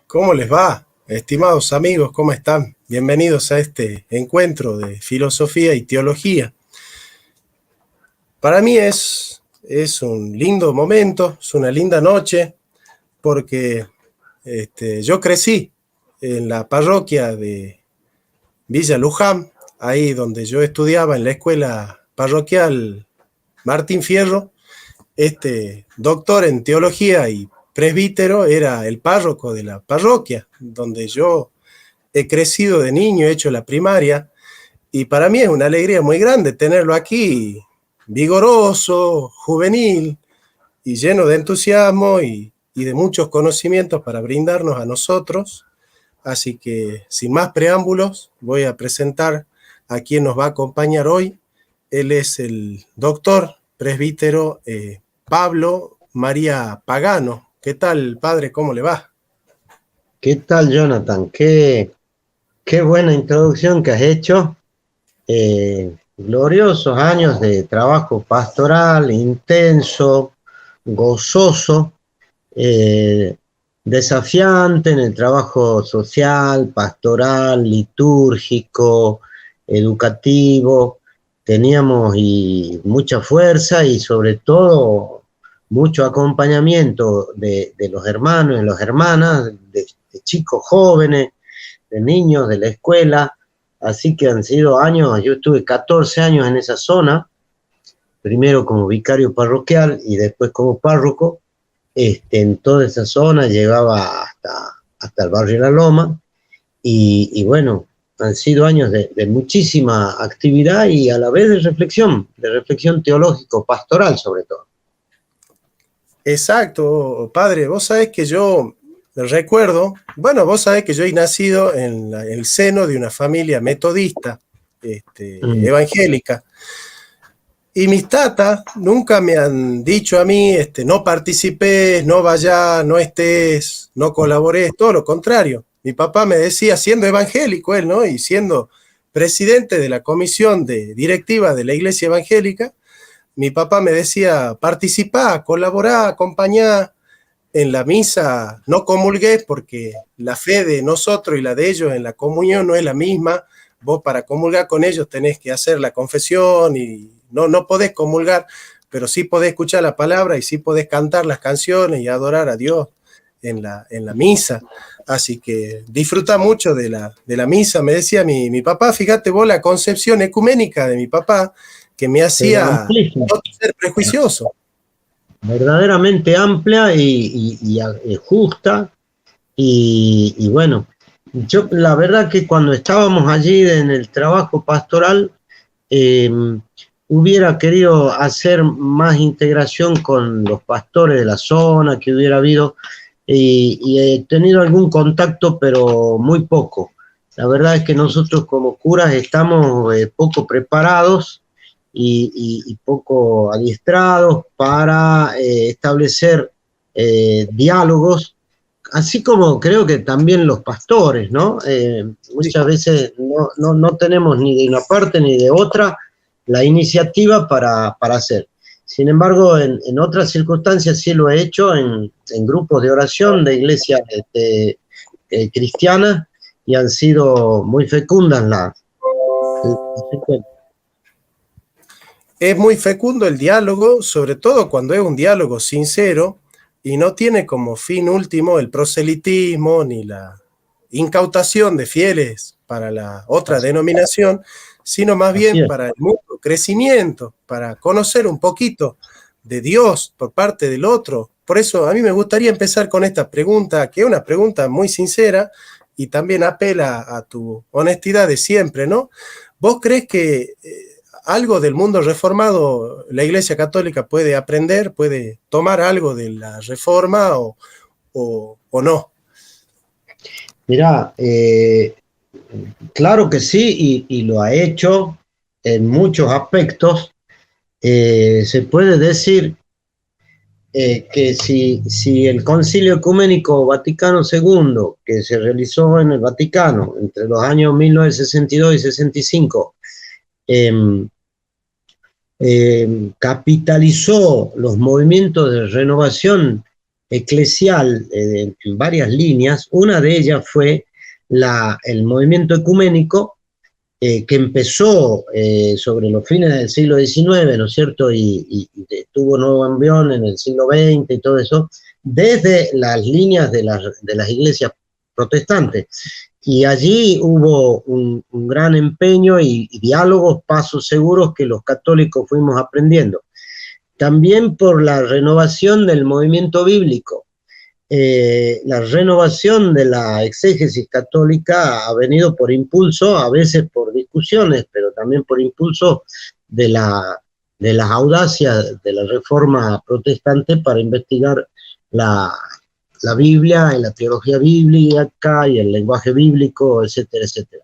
¿Cómo les va? Estimados amigos, ¿cómo están? Bienvenidos a este encuentro de filosofía y teología. Para mí es un lindo momento, es una linda noche, porque yo crecí en la parroquia de Villa Luján, ahí donde yo estudiaba en la escuela parroquial Martín Fierro. Este doctor en teología y presbítero era el párroco de la parroquia, donde yo he crecido de niño, he hecho la primaria, y para mí es una alegría muy grande tenerlo aquí, vigoroso, juvenil y lleno de entusiasmo y de muchos conocimientos para brindarnos a nosotros. Así que, sin más preámbulos, voy a presentar a quien nos va a acompañar hoy. Él es el doctor presbítero Pablo María Pagano. ¿Qué tal, padre? ¿Cómo le va? ¿Qué tal, Jonathan? Qué buena introducción que has hecho. Gloriosos años de trabajo pastoral, intenso, gozoso, eh, desafiante en el trabajo social, pastoral, litúrgico, educativo. Teníamos mucha fuerza y sobre todo mucho acompañamiento de los hermanos y las hermanas, de chicos jóvenes, de niños de la escuela. Así que han sido años. Yo estuve 14 años en esa zona, primero como vicario parroquial y después como párroco. En toda esa zona llegaba hasta el barrio La Loma, y bueno, han sido años de muchísima actividad y a la vez de reflexión teológico-pastoral sobre todo. Exacto, padre. Vos sabés que yo recuerdo, bueno, vos sabés que yo he nacido en el seno de una familia metodista, Mm. evangélica. Y mis tatas nunca me han dicho a mí, no participes, no vayas, no estés, no colabores, todo lo contrario. Mi papá me decía, siendo evangélico él, ¿no? Y siendo presidente de la comisión directiva de la iglesia evangélica, mi papá me decía, participá, colaborá, acompañá en la misa, no comulgués porque la fe de nosotros y la de ellos en la comunión no es la misma. Vos para comulgar con ellos tenés que hacer la confesión y no podés comulgar, pero sí podés escuchar la palabra y sí podés cantar las canciones y adorar a Dios en la misa. Así que disfruta mucho de la misa. Me decía mi papá, fíjate vos la concepción ecuménica de mi papá, que me Pero hacía amplísimo, no ser prejuicioso. verdaderamente amplia y justa. Y bueno, yo la verdad que cuando estábamos allí en el trabajo pastoral, eh, hubiera querido hacer más integración con los pastores de la zona, que hubiera habido, y he tenido algún contacto, pero muy poco. La verdad es que nosotros como curas estamos poco preparados y poco adiestrados para establecer diálogos, así como creo que también los pastores, ¿no? Sí. Muchas veces no tenemos ni de una parte ni de otra la iniciativa para hacer. Sin embargo, en otras circunstancias sí lo he hecho en grupos de oración de iglesias cristianas, y han sido muy fecundas las. Es muy fecundo el diálogo, sobre todo cuando es un diálogo sincero y no tiene como fin último el proselitismo ni la incautación de fieles para la otra Así, denominación, sino más así bien es. para el mutuo crecimiento, para conocer un poquito de Dios por parte del otro. Por eso a mí me gustaría empezar con esta pregunta, que es una pregunta muy sincera y también apela a tu honestidad de siempre, ¿no? ¿Vos crees que algo del mundo reformado la Iglesia Católica puede aprender, puede tomar algo de la reforma o no? Mirá, claro que sí, y lo ha hecho en muchos aspectos. Se puede decir que si el Concilio Ecuménico Vaticano II, que se realizó en el Vaticano entre los años 1962 y 65, eh, capitalizó los movimientos de renovación eclesial en varias líneas. Una de ellas fue el movimiento ecuménico, que empezó sobre los fines del siglo XIX, ¿no es cierto? Y tuvo nuevo envión en el siglo XX y todo eso, desde las líneas de las iglesias protestantes. Y allí hubo un gran empeño y diálogos, pasos seguros que los católicos fuimos aprendiendo. También por la renovación del movimiento bíblico. La renovación de la exégesis católica ha venido por impulso, a veces por discusiones, pero también por impulso de las audacias de la reforma protestante para investigar la Biblia y la teología bíblica y el lenguaje bíblico, etcétera, etcétera.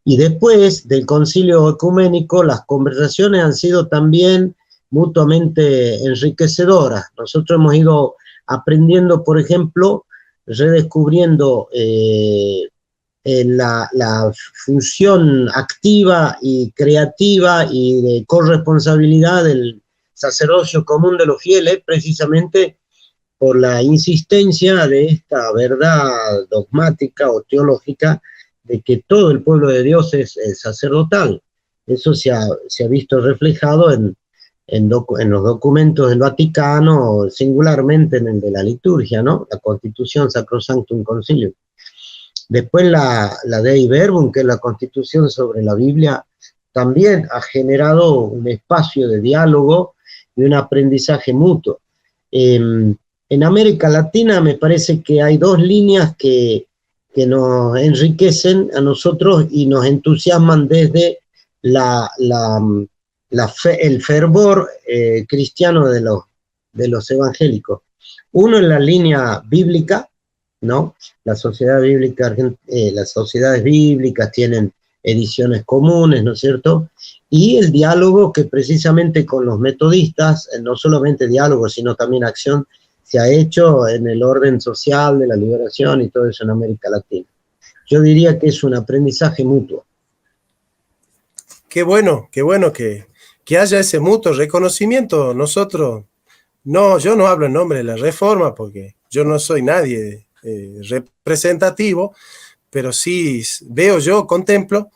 Y después del concilio ecuménico, las conversaciones han sido también mutuamente enriquecedoras. Nosotros hemos ido aprendiendo, por ejemplo, redescubriendo la función activa y creativa y de corresponsabilidad del sacerdocio común de los fieles, precisamente por la insistencia de esta verdad dogmática o teológica de que todo el pueblo de Dios es sacerdotal. Eso se ha visto reflejado en los documentos del Vaticano, singularmente en el de la liturgia, ¿no? La Constitución Sacrosanctum Concilium. Después la Dei Verbum, que es la Constitución sobre la Biblia, también ha generado un espacio de diálogo y un aprendizaje mutuo. En América Latina me parece que hay dos líneas que nos enriquecen a nosotros y nos entusiasman desde el fervor cristiano de los evangélicos. Uno en la línea bíblica, ¿no? Las sociedades bíblicas tienen ediciones comunes, ¿no es cierto? Y el diálogo que precisamente con los metodistas, no solamente diálogo, sino también acción, se ha hecho en el orden social de la liberación y todo eso en América Latina. Yo diría que es un aprendizaje mutuo. Qué bueno que haya ese mutuo reconocimiento. Nosotros, yo no hablo en nombre de la Reforma porque yo no soy nadie representativo, pero sí contemplo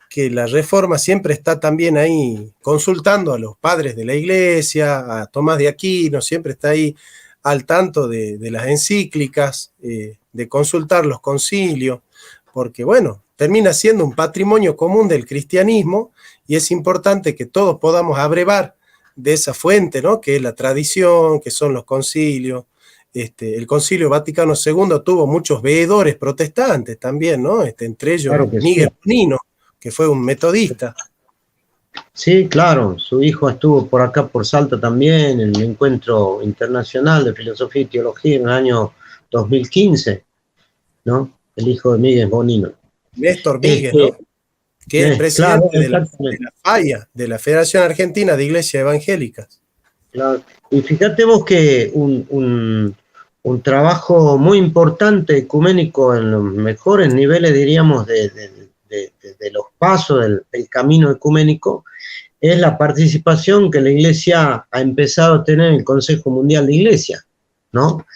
que la Reforma siempre está también ahí consultando a los padres de la Iglesia, a Tomás de Aquino, siempre está ahí al tanto de las encíclicas, de consultar los concilios, porque bueno, termina siendo un patrimonio común del cristianismo y es importante que todos podamos abrevar de esa fuente, ¿no? Que es la tradición, que son los concilios. El Concilio Vaticano II tuvo muchos veedores protestantes también, ¿no? Entre ellos claro Miguel Bonino, que fue un metodista. Sí, claro, su hijo estuvo por acá por Salta también en el Encuentro Internacional de Filosofía y Teología en el año 2015, ¿no? El hijo de Miguel Bonino. Néstor Miguel, ¿no? Que es presidente de la FAIA, de la Federación Argentina de Iglesias Evangélicas. Claro. Y fíjate vos que un trabajo muy importante ecuménico en los mejores niveles, diríamos, de los pasos del camino ecuménico, es la participación que la Iglesia ha empezado a tener en el Consejo Mundial de Iglesias, ¿no?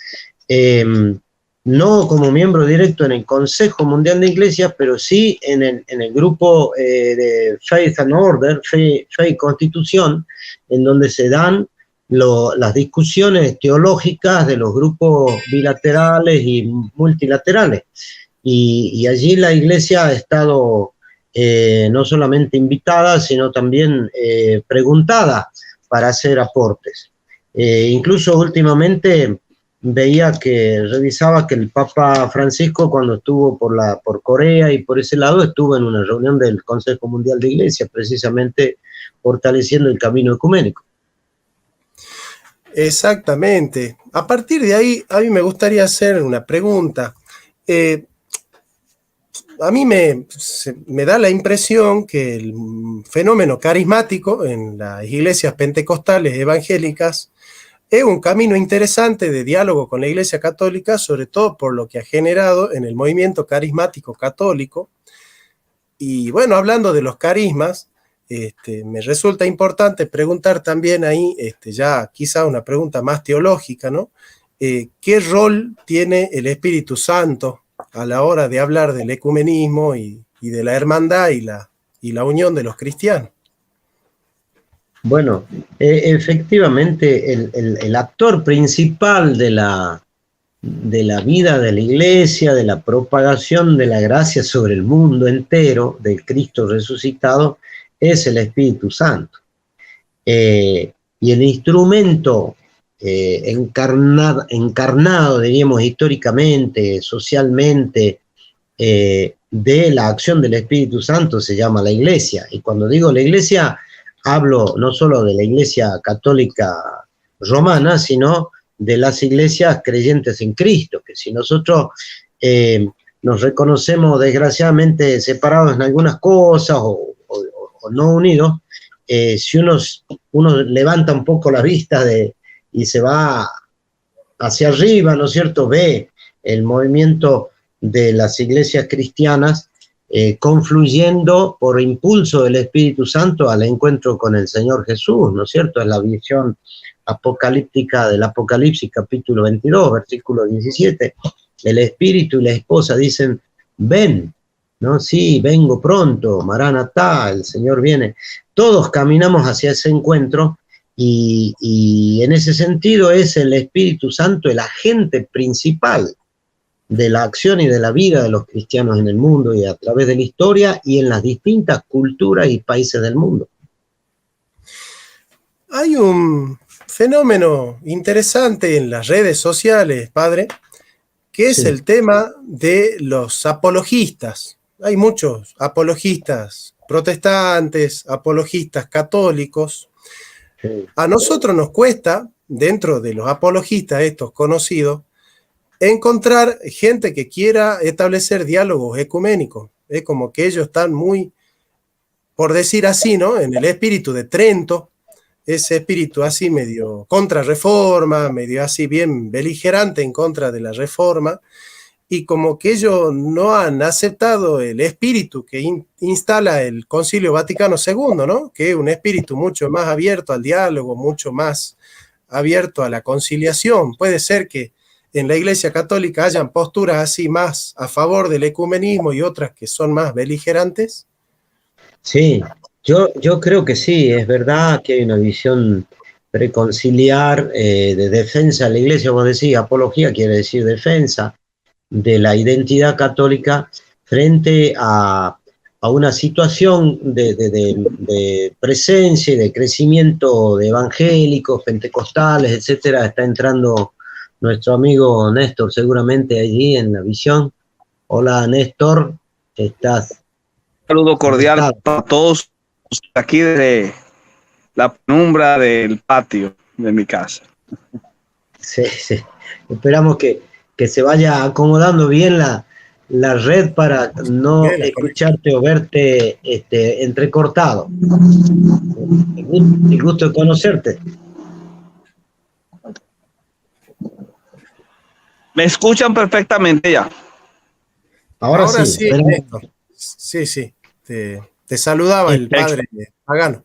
No como miembro directo en el Consejo Mundial de Iglesias, pero sí en el grupo de Faith and Order, Fe y Constitución, en donde se dan las discusiones teológicas de los grupos bilaterales y multilaterales. Y allí la Iglesia ha estado no solamente invitada, sino también preguntada para hacer aportes. Incluso últimamente revisaba que el Papa Francisco, cuando estuvo por Corea y por ese lado, estuvo en una reunión del Consejo Mundial de Iglesias, precisamente fortaleciendo el camino ecuménico. Exactamente. A partir de ahí, a mí me gustaría hacer una pregunta. A mí me da la impresión que el fenómeno carismático en las iglesias pentecostales evangélicas es un camino interesante de diálogo con la Iglesia Católica, sobre todo por lo que ha generado en el movimiento carismático católico. Y bueno, hablando de los carismas, me resulta importante preguntar también ahí, ya quizá una pregunta más teológica, ¿no? ¿qué rol tiene el Espíritu Santo a la hora de hablar del ecumenismo y de la hermandad y la unión de los cristianos? Bueno, efectivamente el actor principal de la vida de la iglesia, de la propagación de la gracia sobre el mundo entero, del Cristo resucitado, es el Espíritu Santo. Y el instrumento encarnado, diríamos, históricamente, socialmente, de la acción del Espíritu Santo se llama la iglesia. Y cuando digo la iglesia, hablo no solo de la iglesia católica romana, sino de las iglesias creyentes en Cristo, que si nosotros nos reconocemos desgraciadamente separados en algunas cosas o no unidos, si uno levanta un poco la vista y se va hacia arriba, ¿no es cierto?, ve el movimiento de las iglesias cristianas confluyendo por impulso del Espíritu Santo al encuentro con el Señor Jesús, ¿no es cierto? Es la visión apocalíptica del Apocalipsis capítulo 22, versículo 17. El Espíritu y la esposa dicen, ven, ¿no? Sí, vengo pronto, Maranatá, el Señor viene. Todos caminamos hacia ese encuentro y en ese sentido es el Espíritu Santo el agente principal de la acción y de la vida de los cristianos en el mundo y a través de la historia y en las distintas culturas y países del mundo. Hay un fenómeno interesante en las redes sociales, padre, que es el tema de los apologistas. Hay muchos apologistas protestantes, apologistas católicos. A nosotros nos cuesta, dentro de los apologistas estos conocidos, encontrar gente que quiera establecer diálogos ecuménicos. Es como que ellos están muy, por decir así, ¿no?, en el espíritu de Trento, ese espíritu así medio contra reforma, medio así bien beligerante en contra de la reforma, y como que ellos no han aceptado el espíritu que instala el Concilio Vaticano II, ¿no?, que es un espíritu mucho más abierto al diálogo, mucho más abierto a la conciliación. Puede ser que en la Iglesia Católica hayan posturas así más a favor del ecumenismo y otras que son más beligerantes. Sí, yo creo que sí, es verdad que hay una visión preconciliar de defensa de la Iglesia, vos decís, apología quiere decir defensa de la identidad católica frente a una situación de presencia y de crecimiento de evangélicos, pentecostales, etcétera. Está entrando nuestro amigo Néstor seguramente allí en la visión. Hola Néstor, ¿estás? Saludo cordial para todos aquí desde la penumbra del patio de mi casa. Sí, sí. Esperamos que se vaya acomodando bien la red para no escucharte o verte entrecortado. El gusto de conocerte. ¿Me escuchan perfectamente ya? Ahora sí. Néstor. Sí. Te saludaba el padre Pagano.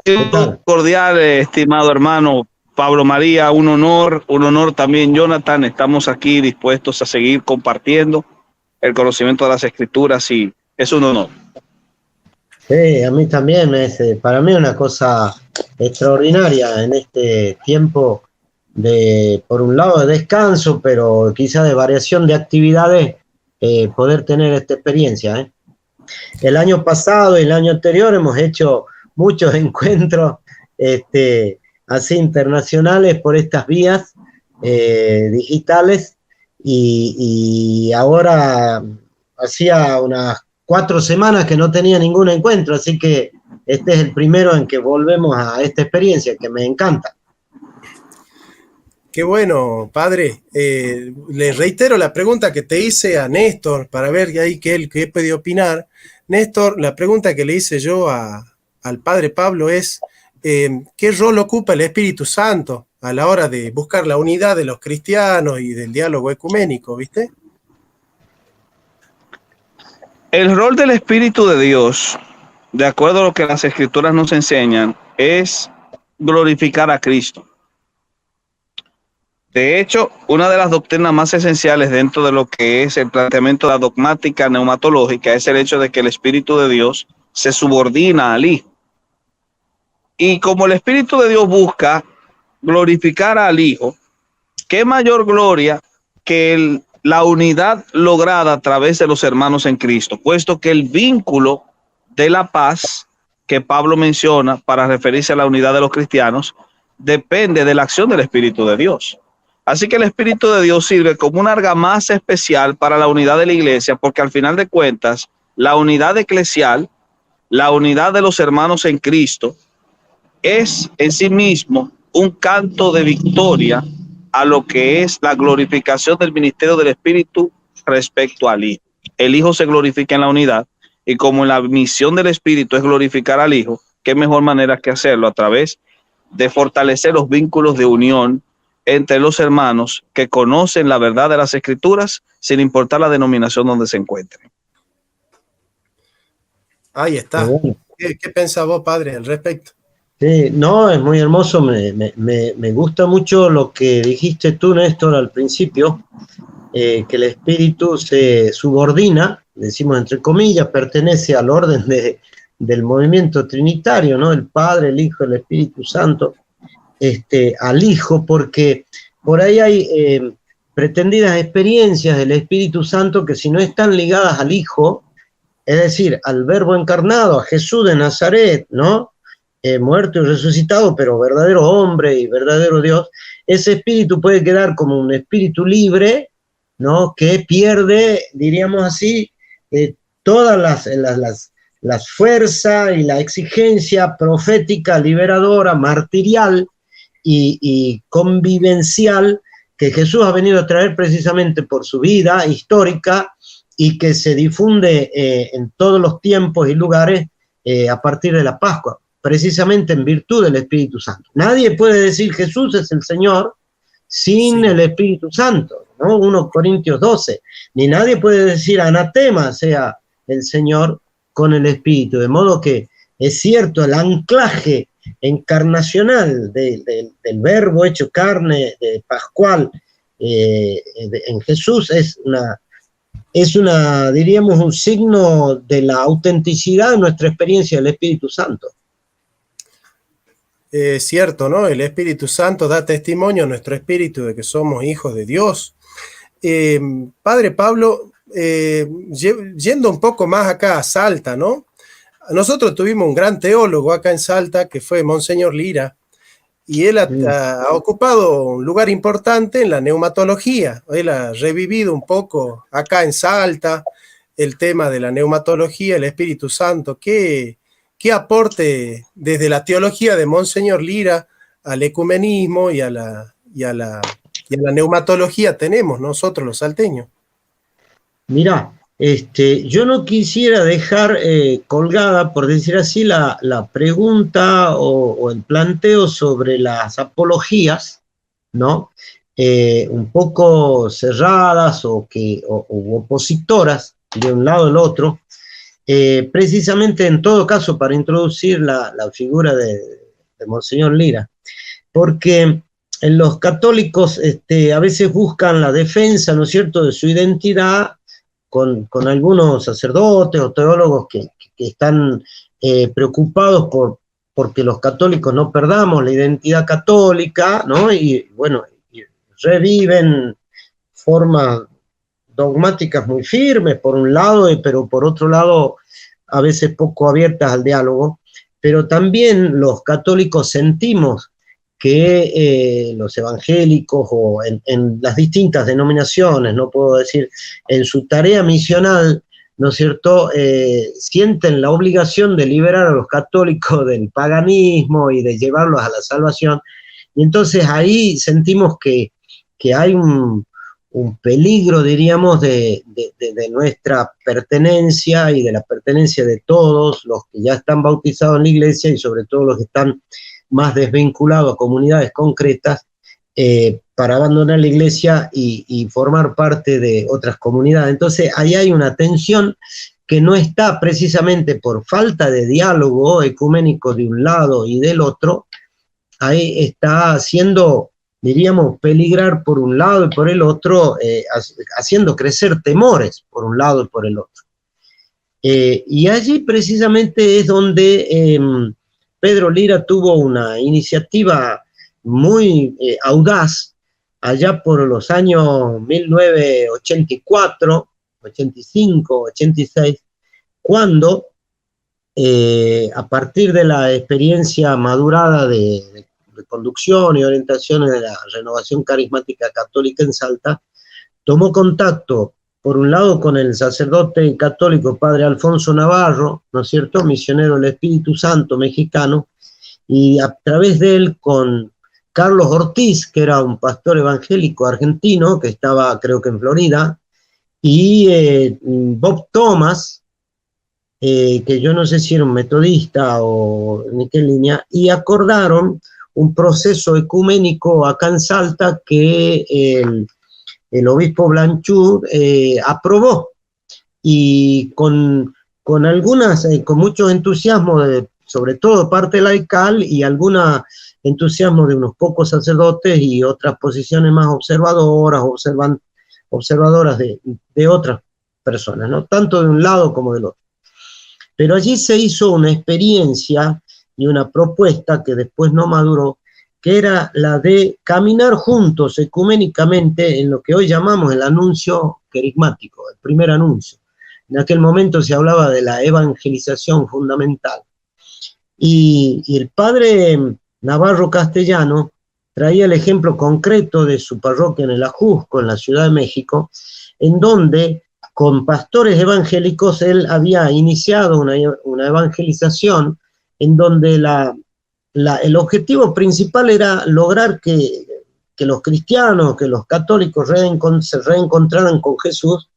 Un cordial, estimado hermano Pablo María, un honor también, Jonathan. Estamos aquí dispuestos a seguir compartiendo el conocimiento de las Escrituras y es un honor. Sí, a mí también, para mí una cosa extraordinaria en este tiempo de, por un lado, de descanso, pero quizá de variación de actividades, poder tener esta experiencia. El año pasado y el año anterior hemos hecho muchos encuentros así internacionales por estas vías digitales y ahora hacía unas 4 semanas que no tenía ningún encuentro, así que este es el primero en que volvemos a esta experiencia que me encanta. Qué bueno, padre. Le reitero la pregunta que te hice a Néstor para ver ahí qué puede opinar. Néstor, la pregunta que le hice yo al padre Pablo es ¿qué rol ocupa el Espíritu Santo a la hora de buscar la unidad de los cristianos y del diálogo ecuménico, viste? El rol del Espíritu de Dios, de acuerdo a lo que las Escrituras nos enseñan, es glorificar a Cristo. De hecho, una de las doctrinas más esenciales dentro de lo que es el planteamiento de la dogmática neumatológica es el hecho de que el Espíritu de Dios se subordina al Hijo. Y como el Espíritu de Dios busca glorificar al Hijo, ¿qué mayor gloria que la unidad lograda a través de los hermanos en Cristo? Puesto que el vínculo de la paz que Pablo menciona para referirse a la unidad de los cristianos depende de la acción del Espíritu de Dios. Así que el Espíritu de Dios sirve como una argamasa especial para la unidad de la iglesia, porque al final de cuentas, la unidad eclesial, la unidad de los hermanos en Cristo, es en sí mismo un canto de victoria a lo que es la glorificación del ministerio del Espíritu respecto al Hijo. El Hijo se glorifica en la unidad, y como la misión del Espíritu es glorificar al Hijo, qué mejor manera que hacerlo a través de fortalecer los vínculos de unión entre los hermanos que conocen la verdad de las Escrituras sin importar la denominación donde se encuentren. Ahí está. ¿Qué pensás vos, padre, al respecto? Sí, no, es muy hermoso, me gusta mucho lo que dijiste tú, Néstor, al principio, que el Espíritu se subordina, decimos entre comillas, pertenece al orden del movimiento trinitario, ¿no? El Padre, el Hijo, el Espíritu Santo, al Hijo, porque por ahí hay pretendidas experiencias del Espíritu Santo que si no están ligadas al Hijo, es decir, al Verbo encarnado, a Jesús de Nazaret, ¿no? Muerto y resucitado, pero verdadero hombre y verdadero Dios, ese espíritu puede quedar como un espíritu libre, ¿no? Que pierde, diríamos así, todas las fuerzas y la exigencia profética, liberadora, martirial y convivencial que Jesús ha venido a traer precisamente por su vida histórica y que se difunde en todos los tiempos y lugares a partir de la Pascua, precisamente en virtud del Espíritu Santo. Nadie puede decir Jesús es el Señor sin el Espíritu Santo, ¿no? 1 Corintios 12. Ni nadie puede decir anatema sea el Señor con el Espíritu. De modo que es cierto, el anclaje encarnacional del Verbo hecho carne, de Pascual, en Jesús es una, diríamos, un signo de la autenticidad de nuestra experiencia del Espíritu Santo. Cierto, ¿no? El Espíritu Santo da testimonio a nuestro espíritu de que somos hijos de Dios. Padre Pablo, yendo un poco más acá a Salta, ¿no? Nosotros tuvimos un gran teólogo acá en Salta, que fue Monseñor Lira, y él ha ocupado un lugar importante en la neumatología. Él ha revivido un poco acá en Salta el tema de la neumatología, el Espíritu Santo. ¿Qué aporte desde la teología de Monseñor Lira al ecumenismo y a la neumatología tenemos nosotros los salteños? Mirá, yo no quisiera dejar colgada, por decir así, la pregunta o el planteo sobre las apologías, ¿no? Un poco cerradas o opositoras de un lado al otro, precisamente en todo caso para introducir la figura de Monseñor Lira, porque los católicos a veces buscan la defensa, ¿no es cierto?, de su identidad con algunos sacerdotes o teólogos que están preocupados porque los católicos no perdamos la identidad católica, ¿no? Y bueno, y reviven formas dogmáticas muy firmes, por un lado, pero por otro lado, a veces poco abiertas al diálogo. Pero también los católicos sentimos que los evangélicos o en las distintas denominaciones, no puedo decir, en su tarea misional, ¿no es cierto?, sienten la obligación de liberar a los católicos del paganismo y de llevarlos a la salvación. Y entonces ahí sentimos que hay un peligro, diríamos, de nuestra pertenencia y de la pertenencia de todos los que ya están bautizados en la iglesia y sobre todo los que están más desvinculados a comunidades concretas, para abandonar la iglesia y formar parte de otras comunidades. Entonces ahí hay una tensión que no está precisamente por falta de diálogo ecuménico de un lado y del otro, ahí está siendo diríamos, peligrar por un lado y por el otro, haciendo crecer temores por un lado y por el otro. Y allí precisamente es donde Pedro Lira tuvo una iniciativa muy audaz, allá por los años 1984, 85, 86, cuando a partir de la experiencia madurada de conducción y orientación de la Renovación Carismática Católica en Salta, tomó contacto, por un lado, con el sacerdote católico padre Alfonso Navarro, ¿no es cierto?, misionero del Espíritu Santo mexicano, y a través de él con Carlos Ortiz, que era un pastor evangélico argentino, que estaba, creo que en Florida, y Bob Thomas, que yo no sé si era un metodista o en qué línea, y acordaron un proceso ecuménico acá en Salta que el obispo Blanchard aprobó, y con algunas, con mucho entusiasmo, sobre todo parte laical, y algún entusiasmo de unos pocos sacerdotes y otras posiciones más observadoras de otras personas, ¿no? Tanto de un lado como del otro. Pero allí se hizo una experiencia y una propuesta que después no maduró, que era la de caminar juntos ecuménicamente en lo que hoy llamamos el anuncio carismático, el primer anuncio. En aquel momento se hablaba de la evangelización fundamental. Y el padre Navarro Castellano traía el ejemplo concreto de su parroquia en el Ajusco, en la Ciudad de México, en donde con pastores evangélicos él había iniciado una evangelización en donde el objetivo principal era lograr que los cristianos, que los católicos se reencontraran con Jesús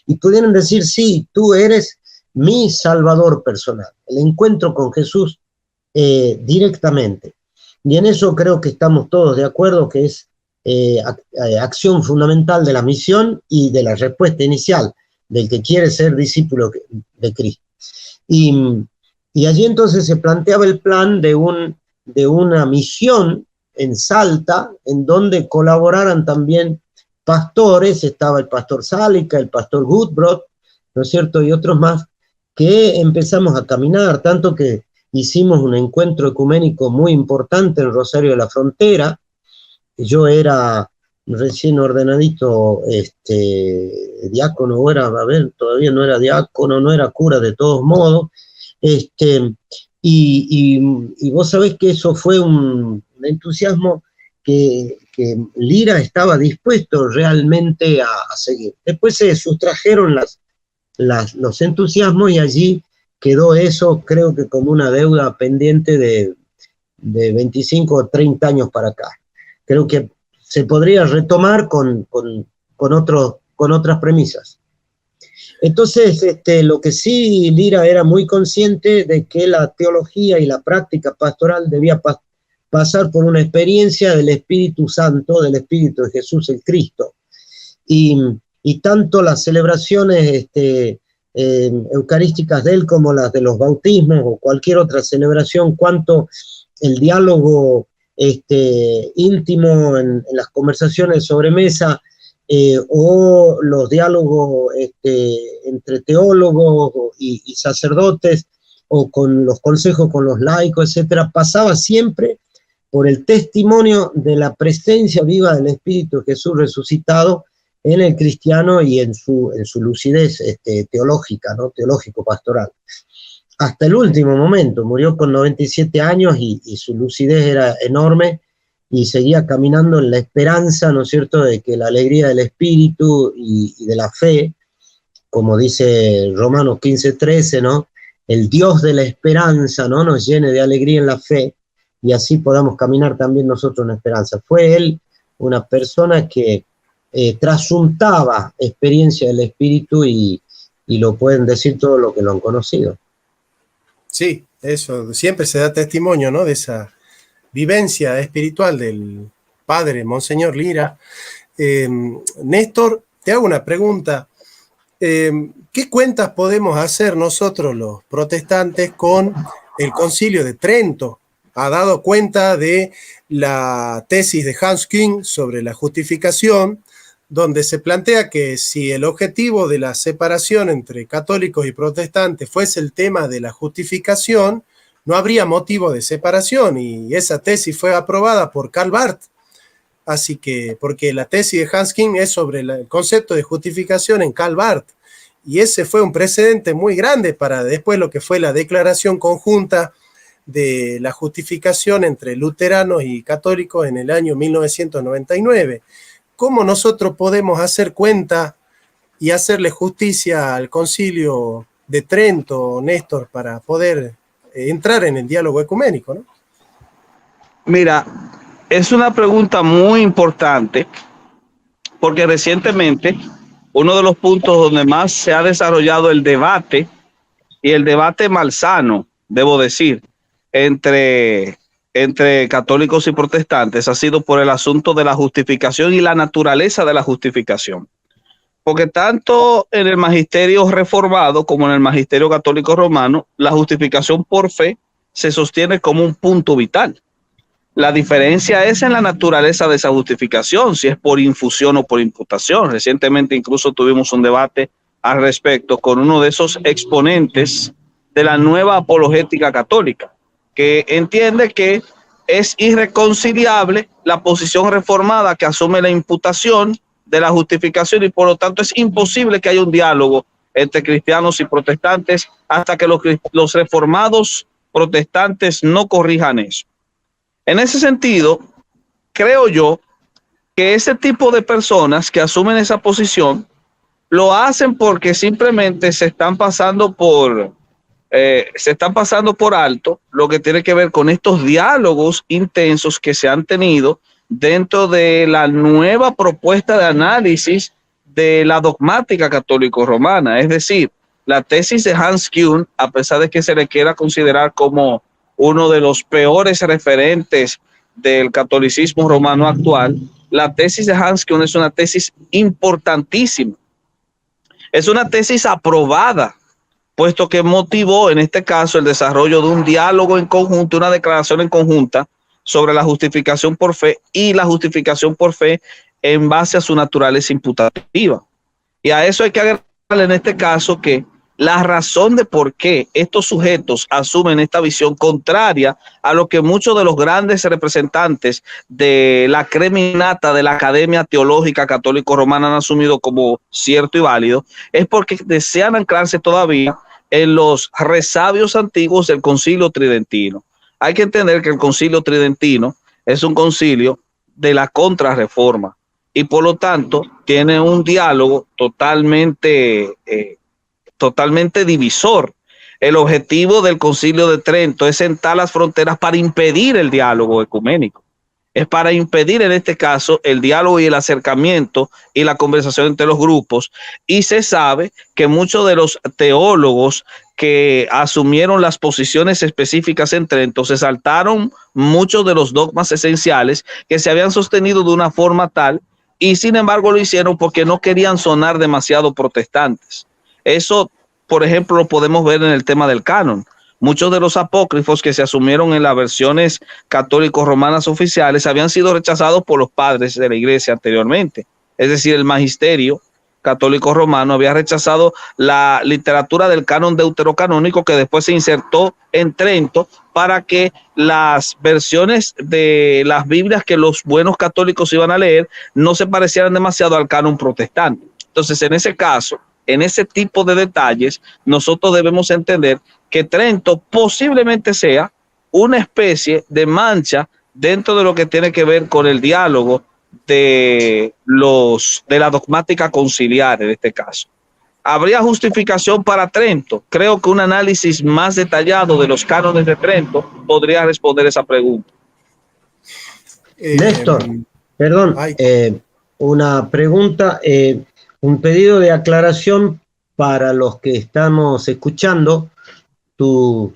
y pudieran decir, sí, tú eres mi Salvador personal. El encuentro con Jesús directamente. Y en eso creo que estamos todos de acuerdo, que es acción fundamental de la misión y de la respuesta inicial del que quiere ser discípulo de Cristo. Y allí entonces se planteaba el plan de una misión en Salta, en donde colaboraran también pastores, estaba el pastor Sálica, el pastor Goodbrod, ¿no es cierto?, y otros más, que empezamos a caminar, tanto que hicimos un encuentro ecuménico muy importante en Rosario de la Frontera. Yo era recién ordenadito diácono, todavía no era diácono, no era cura de todos modos, y vos sabés que eso fue un entusiasmo que Lira estaba dispuesto realmente a seguir. Después se sustrajeron los entusiasmos y allí quedó eso, creo que como una deuda pendiente de 25 o 30 años para acá. Creo que se podría retomar con otras premisas. Entonces, lo que sí Lira era muy consciente de que la teología y la práctica pastoral debía pasar por una experiencia del Espíritu Santo, del Espíritu de Jesús el Cristo. Y tanto las celebraciones eucarísticas de él como las de los bautismos o cualquier otra celebración, cuanto el diálogo íntimo en las conversaciones sobre mesa, o los diálogos entre teólogos y sacerdotes, o con los consejos con los laicos, etcétera, pasaba siempre por el testimonio de la presencia viva del Espíritu de Jesús resucitado en el cristiano y en su lucidez teológica, ¿no?, teológico-pastoral. Hasta el último momento, murió con 97 años y su lucidez era enorme, y seguía caminando en la esperanza, ¿no es cierto?, de que la alegría del Espíritu y de la fe, como dice Romanos 15:13, ¿no?, el Dios de la esperanza, ¿no?, nos llene de alegría en la fe, y así podamos caminar también nosotros en esperanza. Fue él una persona que trasuntaba experiencia del Espíritu, y lo pueden decir todos los que lo han conocido. Sí, eso, siempre se da testimonio, ¿no?, de esa vivencia espiritual del padre Monseñor Lira. Néstor, te hago una pregunta. ¿Qué cuentas podemos hacer nosotros los protestantes con el Concilio de Trento ha dado cuenta de la tesis de Hans Küng sobre la justificación, donde se plantea que si el objetivo de la separación entre católicos y protestantes fuese el tema de la justificación, no habría motivo de separación, y esa tesis fue aprobada por Karl Barth. Así que, porque la tesis de Hans Küng es sobre el concepto de justificación en Karl Barth, y ese fue un precedente muy grande para después lo que fue la declaración conjunta de la justificación entre luteranos y católicos en el año 1999. ¿Cómo nosotros podemos hacer cuenta y hacerle justicia al Concilio de Trento, Néstor, para poder entrar en el diálogo ecuménico, ¿no? Mira, es una pregunta muy importante porque recientemente uno de los puntos donde más se ha desarrollado el debate, y el debate malsano, debo decir, entre católicos y protestantes, ha sido por el asunto de la justificación y la naturaleza de la justificación. Porque tanto en el magisterio reformado como en el magisterio católico romano, la justificación por fe se sostiene como un punto vital. La diferencia es en la naturaleza de esa justificación, si es por infusión o por imputación. Recientemente incluso tuvimos un debate al respecto con uno de esos exponentes de la nueva apologética católica, que entiende que es irreconciliable la posición reformada que asume la imputación de la justificación, y por lo tanto es imposible que haya un diálogo entre cristianos y protestantes hasta que los reformados protestantes no corrijan eso. En ese sentido, creo yo que ese tipo de personas que asumen esa posición lo hacen porque simplemente se están pasando por alto lo que tiene que ver con estos diálogos intensos que se han tenido dentro de la nueva propuesta de análisis de la dogmática católico-romana. Es decir, la tesis de Hans Küng, a pesar de que se le quiera considerar como uno de los peores referentes del catolicismo romano actual, la tesis de Hans Küng es una tesis importantísima. Es una tesis aprobada, puesto que motivó en este caso el desarrollo de un diálogo en conjunto, una declaración en conjunta sobre la justificación por fe y la justificación por fe en base a su naturaleza imputativa. Y a eso hay que agregarle en este caso que la razón de por qué estos sujetos asumen esta visión contraria a lo que muchos de los grandes representantes de la creminata de la Academia Teológica Católico-Romana han asumido como cierto y válido, es porque desean anclarse todavía en los resabios antiguos del Concilio Tridentino. Hay que entender que el Concilio Tridentino es un concilio de la contrarreforma y por lo tanto tiene un diálogo totalmente divisor. El objetivo del Concilio de Trento es sentar las fronteras para impedir el diálogo ecuménico. Es para impedir en este caso el diálogo y el acercamiento y la conversación entre los grupos. Y se sabe que muchos de los teólogos que asumieron las posiciones específicas en Trento se saltaron muchos de los dogmas esenciales que se habían sostenido de una forma tal, y sin embargo lo hicieron porque no querían sonar demasiado protestantes. Eso, por ejemplo, lo podemos ver en el tema del canon. Muchos de los apócrifos que se asumieron en las versiones católico-romanas oficiales habían sido rechazados por los padres de la iglesia anteriormente. Es decir, el magisterio católico romano había rechazado la literatura del canon deuterocanónico, que después se insertó en Trento para que las versiones de las Biblias que los buenos católicos iban a leer no se parecieran demasiado al canon protestante. Entonces, en ese caso, en ese tipo de detalles, nosotros debemos entender que Trento posiblemente sea una especie de mancha dentro de lo que tiene que ver con el diálogo de la dogmática conciliar en este caso. ¿Habría justificación para Trento? Creo que un análisis más detallado de los cánones de Trento podría responder esa pregunta. Néstor, perdón, una pregunta, un pedido de aclaración para los que estamos escuchando, tu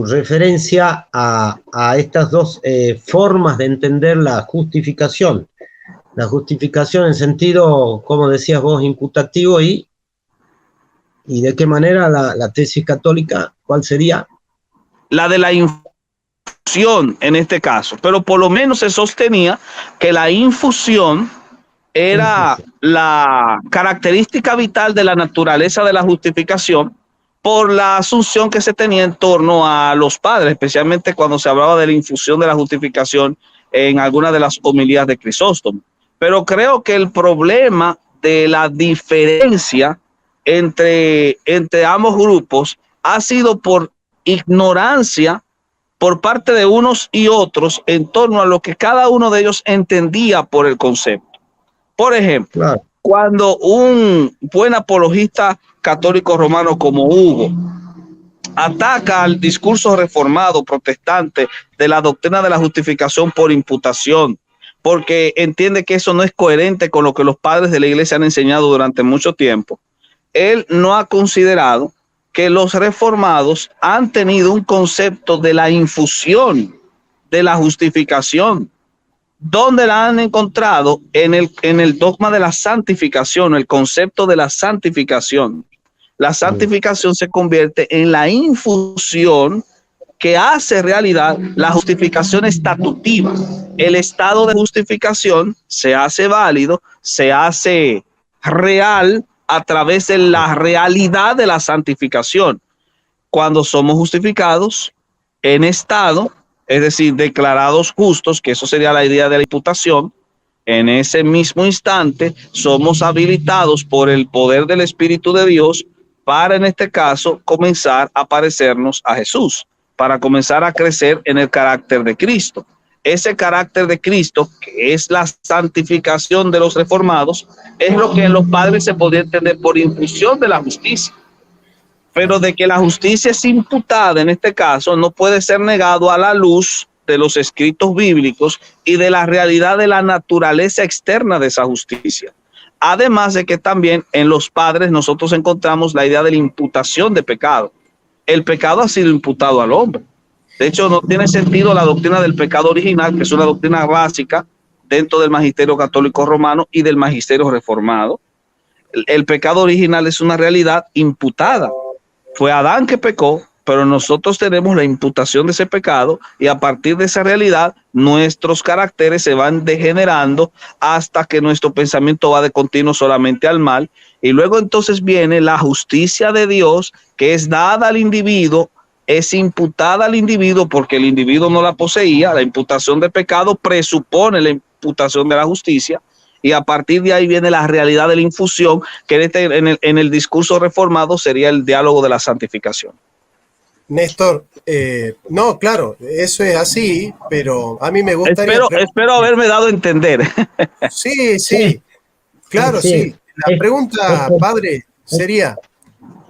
referencia a estas dos formas de entender la justificación. La justificación en sentido, como decías vos, imputativo, y de qué manera la tesis católica, ¿cuál sería? La de la en este caso, pero por lo menos se sostenía que la infusión era la característica vital de la naturaleza de la justificación por la asunción que se tenía en torno a los padres, especialmente cuando se hablaba de la infusión de la justificación en algunas de las homilías de Crisóstomo. Pero creo que el problema de la diferencia entre ambos grupos ha sido por ignorancia por parte de unos y otros en torno a lo que cada uno de ellos entendía por el concepto. Por ejemplo, claro, cuando un buen apologista católico romano como Hugo ataca al discurso reformado protestante de la doctrina de la justificación por imputación, porque entiende que eso no es coherente con lo que los padres de la iglesia han enseñado durante mucho tiempo, él no ha considerado que los reformados han tenido un concepto de la infusión, de la justificación, donde la han encontrado en el dogma de la santificación, el concepto de la santificación. La santificación se convierte en la infusión que hace realidad la justificación estatutiva. El estado de justificación se hace válido, se hace real a través de la realidad de la santificación. Cuando somos justificados en estado, es decir, declarados justos, que eso sería la idea de la imputación, en ese mismo instante somos habilitados por el poder del Espíritu de Dios para, en este caso, comenzar a parecernos a Jesús, para comenzar a crecer en el carácter de Cristo. Ese carácter de Cristo, que es la santificación de los reformados, es lo que en los padres se podría entender por infusión de la justicia. Pero de que la justicia es imputada en este caso, no puede ser negado a la luz de los escritos bíblicos y de la realidad de la naturaleza externa de esa justicia. Además de que también en los padres nosotros encontramos la idea de la imputación de pecado. El pecado ha sido imputado al hombre. De hecho, no tiene sentido la doctrina del pecado original, que es una doctrina básica dentro del magisterio católico romano y del magisterio reformado. El pecado original es una realidad imputada. Fue Adán que pecó, pero nosotros tenemos la imputación de ese pecado y a partir de esa realidad nuestros caracteres se van degenerando hasta que nuestro pensamiento va de continuo solamente al mal. Y luego entonces viene la justicia de Dios, que es dada al individuo, es imputada al individuo porque el individuo no la poseía. La imputación de pecado presupone la imputación de la justicia y a partir de ahí viene la realidad de la infusión, que en el discurso reformado sería el diálogo de la santificación. Néstor, no, claro, eso es así, pero a mí me gustaría... Espero haberme dado a entender. Sí, claro, sí. La pregunta, padre, sería,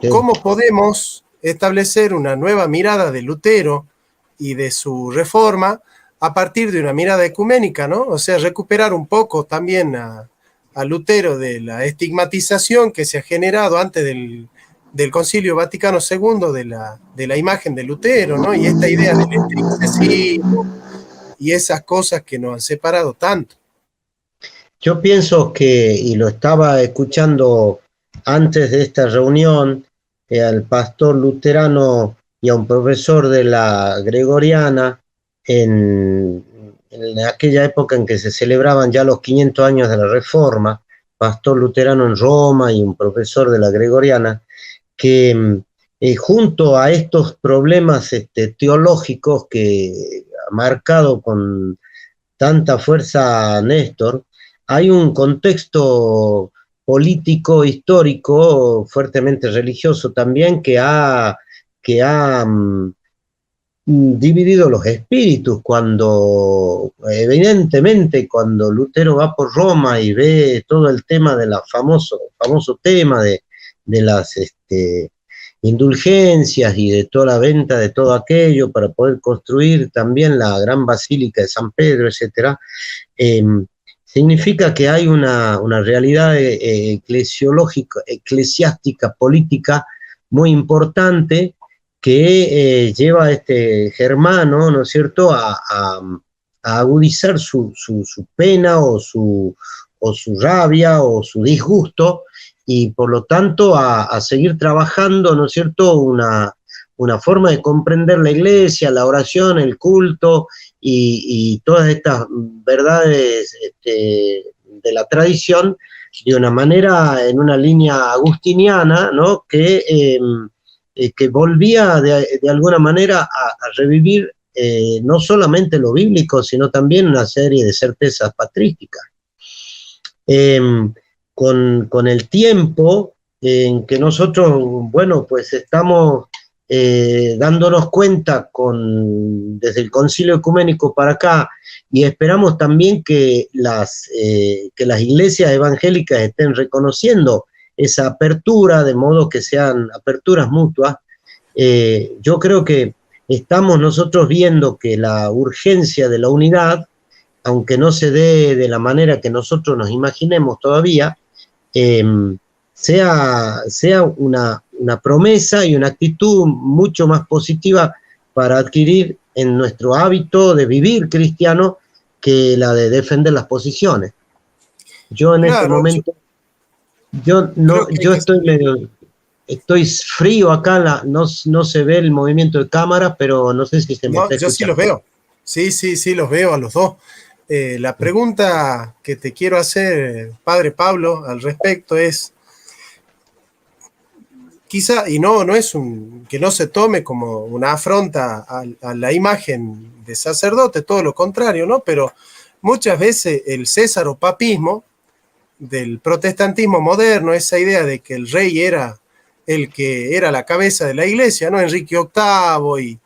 ¿cómo podemos establecer una nueva mirada de Lutero y de su reforma a partir de una mirada ecuménica, ¿no? O sea, recuperar un poco también a Lutero de la estigmatización que se ha generado antes del Concilio Vaticano II de la imagen de Lutero, ¿no? Y esta idea del estrictesismo y esas cosas que nos han separado tanto. Yo pienso que, y lo estaba escuchando antes de esta reunión, al pastor luterano y a un profesor de la Gregoriana en aquella época en que se celebraban ya los 500 años de la Reforma, pastor luterano en Roma y un profesor de la Gregoriana, que junto a estos problemas teológicos que ha marcado con tanta fuerza Néstor, hay un contexto político, histórico, fuertemente religioso también, que ha dividido los espíritus. Evidentemente, cuando Lutero va por Roma y ve todo el tema de la famoso tema de las indulgencias y de toda la venta de todo aquello para poder construir también la gran basílica de San Pedro, etcétera, significa que hay una realidad eclesiástica, política muy importante que lleva a este germano, ¿no es cierto?, a agudizar su pena o su rabia o su disgusto y por lo tanto a seguir trabajando, ¿no es cierto?, una una forma de comprender la iglesia, la oración, el culto y todas estas verdades de la tradición de una manera, en una línea agustiniana, ¿no? que volvía de alguna manera a revivir no solamente lo bíblico, sino también una serie de certezas patrísticas. Con el tiempo en que nosotros, bueno, pues estamos dándonos cuenta desde el Concilio Ecuménico para acá, y esperamos también que las iglesias evangélicas estén reconociendo esa apertura, de modo que sean aperturas mutuas. Yo creo que estamos nosotros viendo que la urgencia de la unidad, aunque no se dé de la manera que nosotros nos imaginemos todavía, sea una promesa y una actitud mucho más positiva para adquirir en nuestro hábito de vivir cristiano que la de defender las posiciones. Yo en este momento, yo estoy frío acá, no se ve el movimiento de cámara, pero no sé si se me está escuchando. Yo sí los veo, sí los veo a los dos. La pregunta que te quiero hacer, Padre Pablo, al respecto es, quizá, y no es que no se tome como una afronta a la imagen de sacerdote, todo lo contrario, ¿no? Pero muchas veces el césaropapismo del protestantismo moderno, esa idea de que el rey era el que era la cabeza de la iglesia, ¿no? Enrique VIII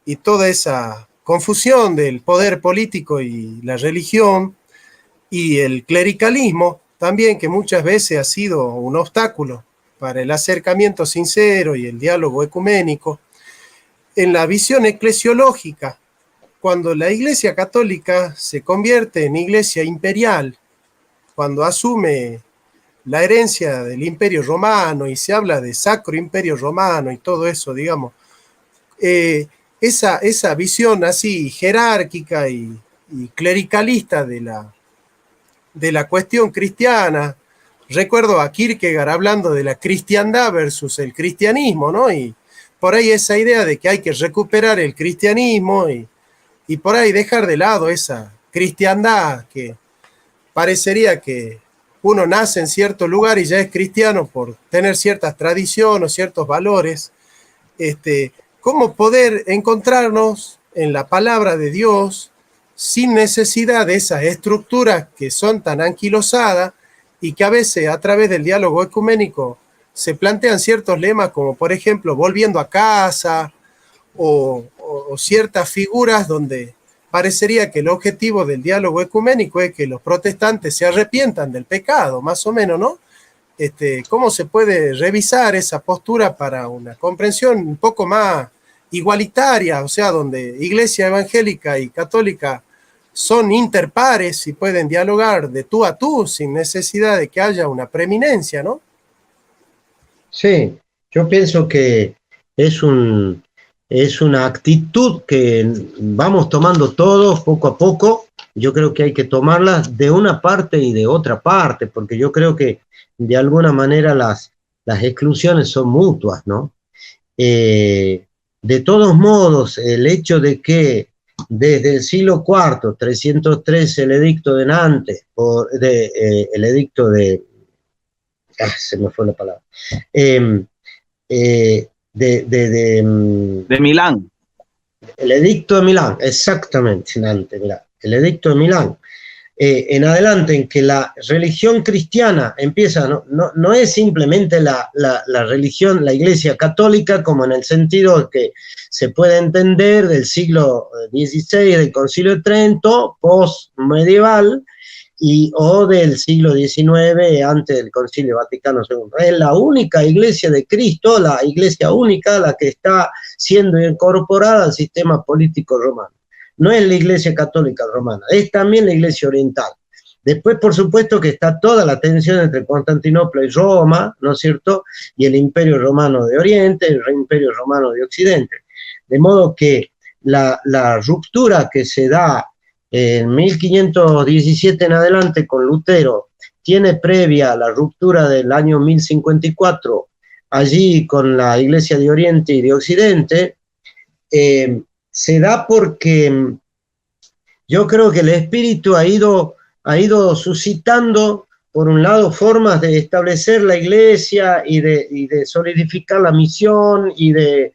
y toda esa confusión del poder político y la religión, y el clericalismo también, que muchas veces ha sido un obstáculo para el acercamiento sincero y el diálogo ecuménico. En la visión eclesiológica, cuando la Iglesia Católica se convierte en iglesia imperial, cuando asume la herencia del Imperio Romano y se habla de Sacro Imperio Romano y todo eso, digamos, esa visión así jerárquica y clericalista de la cuestión cristiana. Recuerdo a Kierkegaard hablando de la cristiandad versus el cristianismo, ¿no? Y por ahí esa idea de que hay que recuperar el cristianismo y por ahí dejar de lado esa cristiandad que parecería que uno nace en cierto lugar y ya es cristiano por tener ciertas tradiciones o ciertos valores. ¿Cómo poder encontrarnos en la palabra de Dios sin necesidad de esas estructuras que son tan anquilosadas y que a veces a través del diálogo ecuménico se plantean ciertos lemas como, por ejemplo, volviendo a casa o ciertas figuras donde parecería que el objetivo del diálogo ecuménico es que los protestantes se arrepientan del pecado, más o menos, ¿no? ¿Cómo se puede revisar esa postura para una comprensión un poco más igualitaria, o sea, donde iglesia evangélica y católica son interpares y pueden dialogar de tú a tú sin necesidad de que haya una preeminencia, ¿no? Sí, yo pienso que es una actitud que vamos tomando todos poco a poco. Yo creo que hay que tomarla de una parte y de otra parte, porque yo creo que de alguna manera las exclusiones son mutuas, ¿no? De todos modos, el hecho de que desde el siglo IV, 313, el edicto de Nantes, el edicto de... se me fue la palabra. De Milán. El edicto de Milán, exactamente, Nantes, mirá, el edicto de Milán. En adelante, en que la religión cristiana empieza, no es simplemente la religión, la iglesia católica, como en el sentido que se puede entender del siglo XVI, del Concilio de Trento, post-medieval, o del siglo XIX, antes del Concilio Vaticano II. Es la única iglesia de Cristo, la iglesia única, la que está siendo incorporada al sistema político romano. No es la iglesia católica romana, es también la iglesia oriental. Después, por supuesto, que está toda la tensión entre Constantinopla y Roma, ¿no es cierto?, y el Imperio Romano de Oriente, el Imperio Romano de Occidente. De modo que la ruptura que se da en 1517 en adelante con Lutero tiene previa la ruptura del año 1054 allí con la Iglesia de Oriente y de Occidente, se da porque yo creo que el espíritu ha ido suscitando, por un lado, formas de establecer la iglesia y de solidificar la misión y de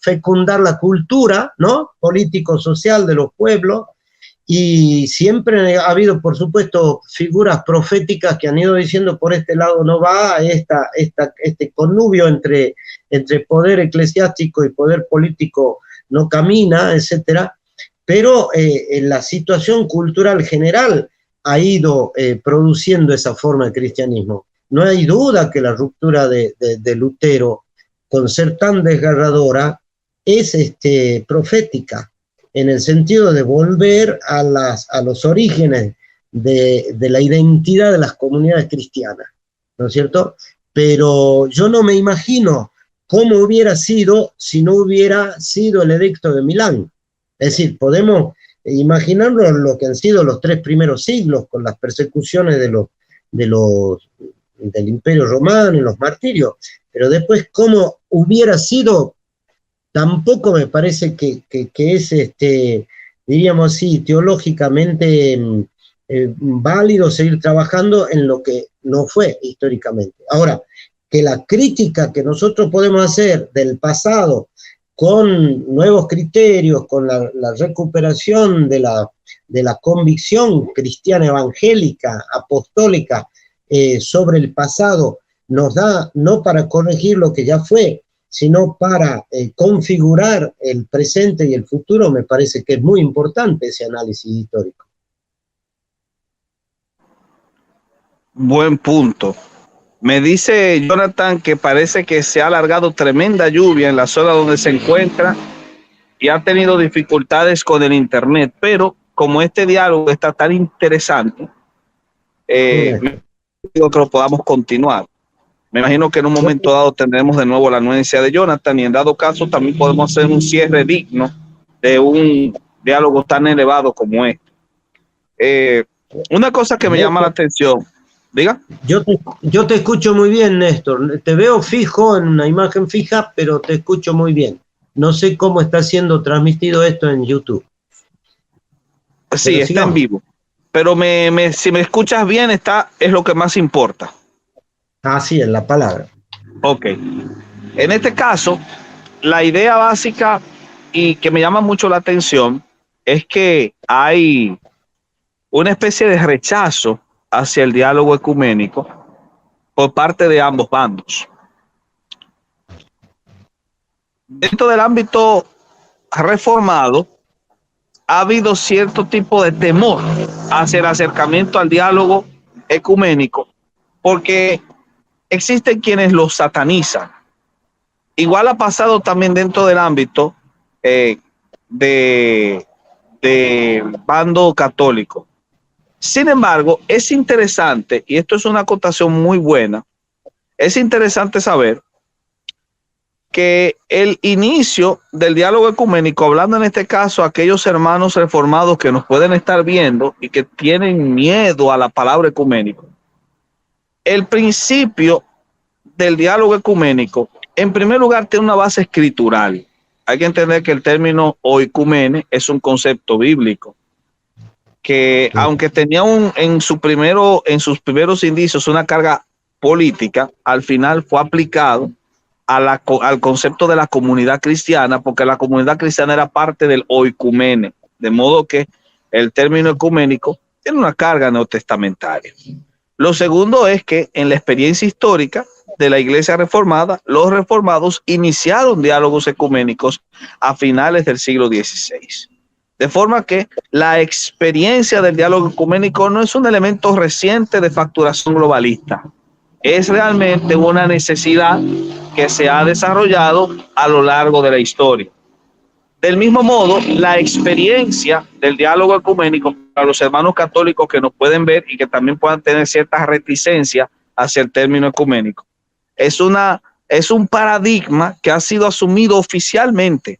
fecundar la cultura, ¿no?, político-social de los pueblos, y siempre ha habido, por supuesto, figuras proféticas que han ido diciendo por este lado no va, este connubio entre poder eclesiástico y poder político no camina, etcétera. Pero en la situación cultural general ha ido produciendo esa forma de cristianismo. No hay duda que la ruptura de Lutero, con ser tan desgarradora, es profética, en el sentido de volver a los orígenes de la identidad de las comunidades cristianas, ¿no es cierto? Pero yo no me imagino cómo hubiera sido si no hubiera sido el edicto de Milán. Es decir, podemos imaginarnos lo que han sido los 3 primeros siglos, con las persecuciones del Imperio Romano y los martirios, pero después cómo hubiera sido, tampoco me parece que es, diríamos así, teológicamente válido seguir trabajando en lo que no fue históricamente. Ahora, que la crítica que nosotros podemos hacer del pasado con nuevos criterios, con la recuperación de la convicción cristiana evangélica, apostólica, sobre el pasado, nos da, no para corregir lo que ya fue, sino para configurar el presente y el futuro. Me parece que es muy importante ese análisis histórico. Buen punto. Me dice Jonathan que parece que se ha alargado tremenda lluvia en la zona donde se encuentra y ha tenido dificultades con el internet, pero como este diálogo está tan interesante, digo que lo podamos continuar. Me imagino que en un momento dado tendremos de nuevo la anuencia de Jonathan, y en dado caso también podemos hacer un cierre digno de un diálogo tan elevado como este. Una cosa que me llama la atención, diga. Yo te escucho muy bien, Néstor. Te veo fijo en una imagen fija, pero te escucho muy bien. No sé cómo está siendo transmitido esto en YouTube. Sí, está en vivo. Pero si me escuchas bien, es lo que más importa. Sí, en la palabra. Ok. En este caso, la idea básica y que me llama mucho la atención es que hay una especie de rechazo hacia el diálogo ecuménico por parte de ambos bandos. Dentro del ámbito reformado, ha habido cierto tipo de temor hacia el acercamiento al diálogo ecuménico, porque existen quienes lo satanizan. Igual ha pasado también dentro del ámbito de bando católico. Sin embargo, es interesante, y esto es una acotación muy buena, es interesante saber que el inicio del diálogo ecuménico, hablando en este caso a aquellos hermanos reformados que nos pueden estar viendo y que tienen miedo a la palabra ecuménico, el principio del diálogo ecuménico, en primer lugar, tiene una base escritural. Hay que entender que el término oikumene es un concepto bíblico que, aunque tenía en sus primeros indicios una carga política, al final fue aplicado al concepto de la comunidad cristiana, porque la comunidad cristiana era parte del oikumene, de modo que el término ecuménico tiene una carga neotestamentaria. Lo segundo es que en la experiencia histórica de la Iglesia reformada, los reformados iniciaron diálogos ecuménicos a finales del siglo XVI. De forma que la experiencia del diálogo ecuménico no es un elemento reciente de facturación globalista. Es realmente una necesidad que se ha desarrollado a lo largo de la historia. Del mismo modo, la experiencia del diálogo ecuménico para los hermanos católicos que nos pueden ver y que también puedan tener cierta reticencia hacia el término ecuménico, es un paradigma que ha sido asumido oficialmente.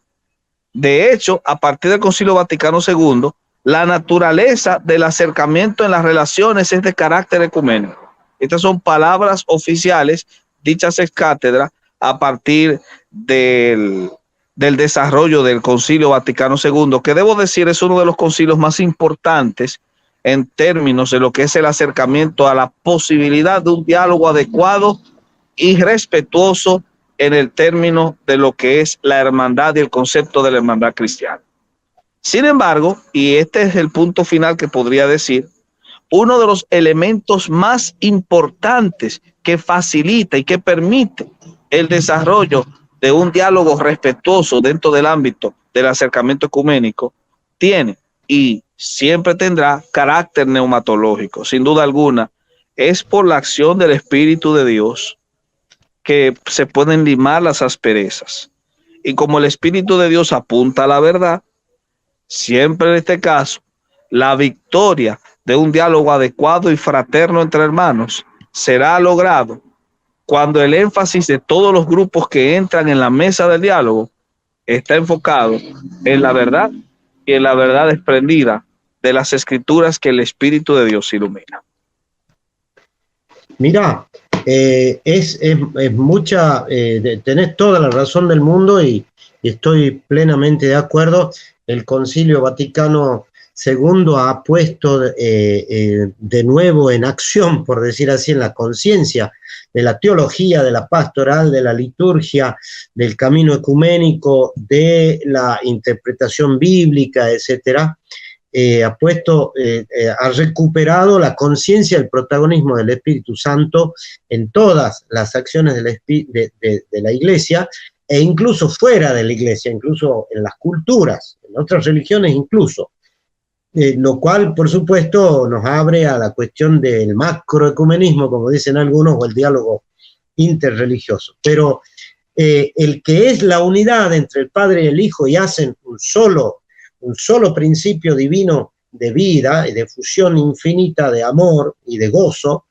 De hecho, a partir del Concilio Vaticano II, la naturaleza del acercamiento en las relaciones es de carácter ecuménico. Estas son palabras oficiales dichas ex cátedra a partir del desarrollo del Concilio Vaticano II, que debo decir es uno de los concilios más importantes en términos de lo que es el acercamiento a la posibilidad de un diálogo adecuado y respetuoso en el término de lo que es la hermandad y el concepto de la hermandad cristiana. Sin embargo, y este es el punto final que podría decir, uno de los elementos más importantes que facilita y que permite el desarrollo de un diálogo respetuoso dentro del ámbito del acercamiento ecuménico tiene y siempre tendrá carácter neumatológico. Sin duda alguna, es por la acción del Espíritu de Dios que se pueden limar las asperezas. Y como el Espíritu de Dios apunta a la verdad, siempre en este caso, la victoria de un diálogo adecuado y fraterno entre hermanos será logrado cuando el énfasis de todos los grupos que entran en la mesa del diálogo está enfocado en la verdad y en la verdad desprendida de las escrituras que el Espíritu de Dios ilumina. Mirá, es mucha, tenés toda la razón del mundo y estoy plenamente de acuerdo. El Concilio Vaticano II ha puesto de nuevo en acción, por decir así, en la conciencia de la teología, de la pastoral, de la liturgia, del camino ecuménico, de la interpretación bíblica, etcétera. Ha recuperado la conciencia, el protagonismo del Espíritu Santo en todas las acciones de la Iglesia, e incluso fuera de la Iglesia, incluso en las culturas, en otras religiones incluso. Lo cual, por supuesto, nos abre a la cuestión del macroecumenismo, como dicen algunos, o el diálogo interreligioso. Pero el que es la unidad entre el Padre y el Hijo y hacen un solo principio divino de vida y de fusión infinita de amor y de gozo,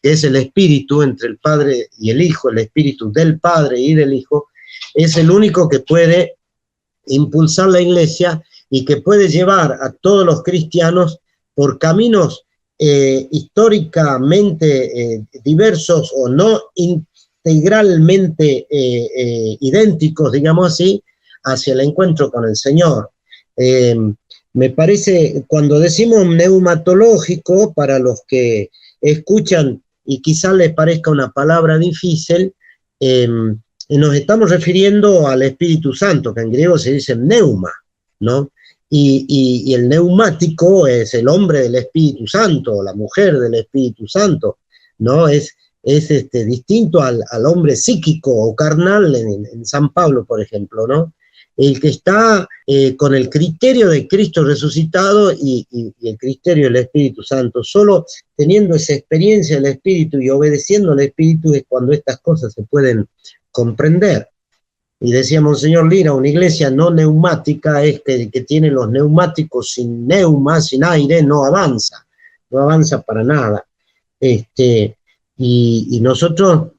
que es el espíritu entre el Padre y el Hijo, el espíritu del Padre y del Hijo, es el único que puede impulsar la Iglesia y que puede llevar a todos los cristianos por caminos históricamente diversos o no integralmente idénticos, digamos así, hacia el encuentro con el Señor. Me parece, cuando decimos neumatológico, para los que escuchan y quizás les parezca una palabra difícil, nos estamos refiriendo al Espíritu Santo, que en griego se dice pneuma, ¿no? Y el neumático es el hombre del Espíritu Santo, la mujer del Espíritu Santo, ¿no? Es distinto al hombre psíquico o carnal en San Pablo, por ejemplo, ¿no? El que está con el criterio de Cristo resucitado y el criterio del Espíritu Santo. Solo teniendo esa experiencia del Espíritu y obedeciendo al Espíritu es cuando estas cosas se pueden comprender. Y decía Monseñor Lira, una iglesia no neumática es que tiene los neumáticos sin neuma, sin aire, no avanza para nada. Y nosotros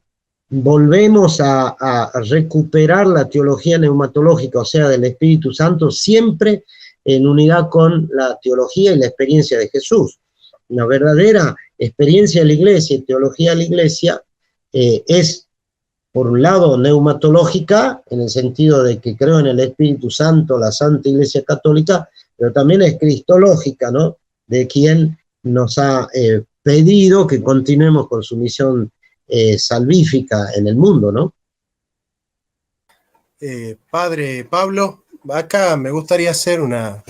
volvemos a recuperar la teología neumatológica, o sea, del Espíritu Santo, siempre en unidad con la teología y la experiencia de Jesús. Una verdadera experiencia de la iglesia y teología de la iglesia es, por un lado, neumatológica, en el sentido de que creo en el Espíritu Santo, la Santa Iglesia Católica, pero también es cristológica, ¿no? De quien nos ha pedido que continuemos con su misión salvífica en el mundo, ¿no? Padre Pablo, acá me gustaría hacer una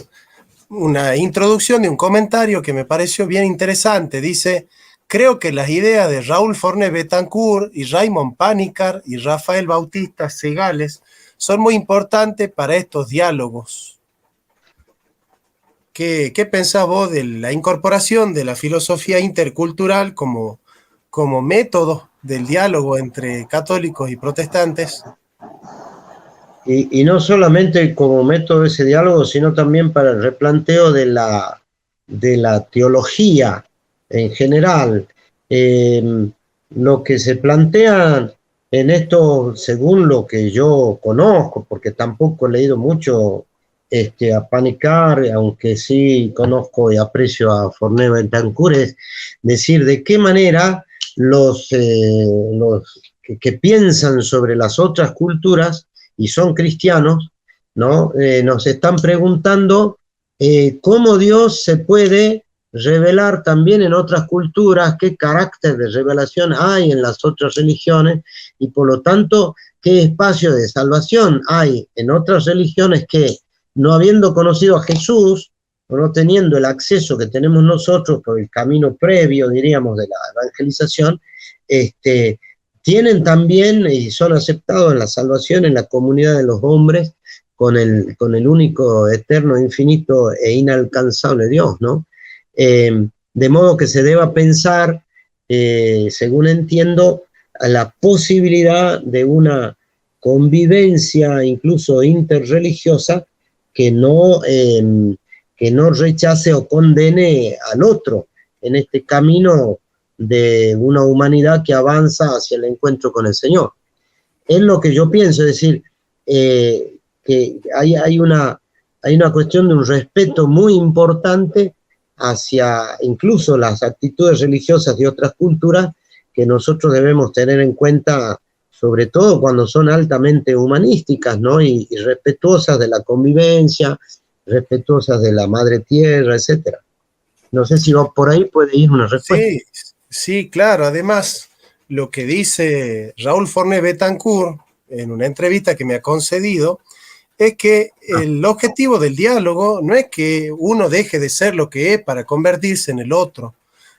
introducción de un comentario que me pareció bien interesante. Dice: creo que las ideas de Raúl Forné Betancourt y Raymond Panikkar y Rafael Bautista Segales son muy importantes para estos diálogos. ¿Qué pensás vos de la incorporación de la filosofía intercultural como método del diálogo entre católicos y protestantes? Y no solamente como método de ese diálogo, sino también para el replanteo de la teología en general. Lo que se plantea en esto, según lo que yo conozco, porque tampoco he leído mucho a Panikkar, aunque sí conozco y aprecio a Forné Betancourt, es decir, de qué manera los que piensan sobre las otras culturas y son cristianos, ¿no? Nos están preguntando cómo Dios se puede revelar también en otras culturas, qué carácter de revelación hay en las otras religiones y por lo tanto qué espacio de salvación hay en otras religiones que, no habiendo conocido a Jesús, o no teniendo el acceso que tenemos nosotros por el camino previo, diríamos, de la evangelización, tienen también y son aceptados en la salvación en la comunidad de los hombres con el único, eterno, infinito e inalcanzable Dios, ¿no? De modo que se deba pensar, según entiendo, a la posibilidad de una convivencia incluso interreligiosa que no rechace o condene al otro en este camino de una humanidad que avanza hacia el encuentro con el Señor. Es lo que yo pienso, es decir, que hay una cuestión de un respeto muy importante hacia incluso las actitudes religiosas de otras culturas que nosotros debemos tener en cuenta, sobre todo cuando son altamente humanísticas, ¿no? y respetuosas de la convivencia, respetuosas de la madre tierra, etc. No sé si por ahí puede ir una respuesta. Sí, claro. Además, lo que dice Raúl Forné Betancourt en una entrevista que me ha concedido es que el objetivo del diálogo no es que uno deje de ser lo que es para convertirse en el otro,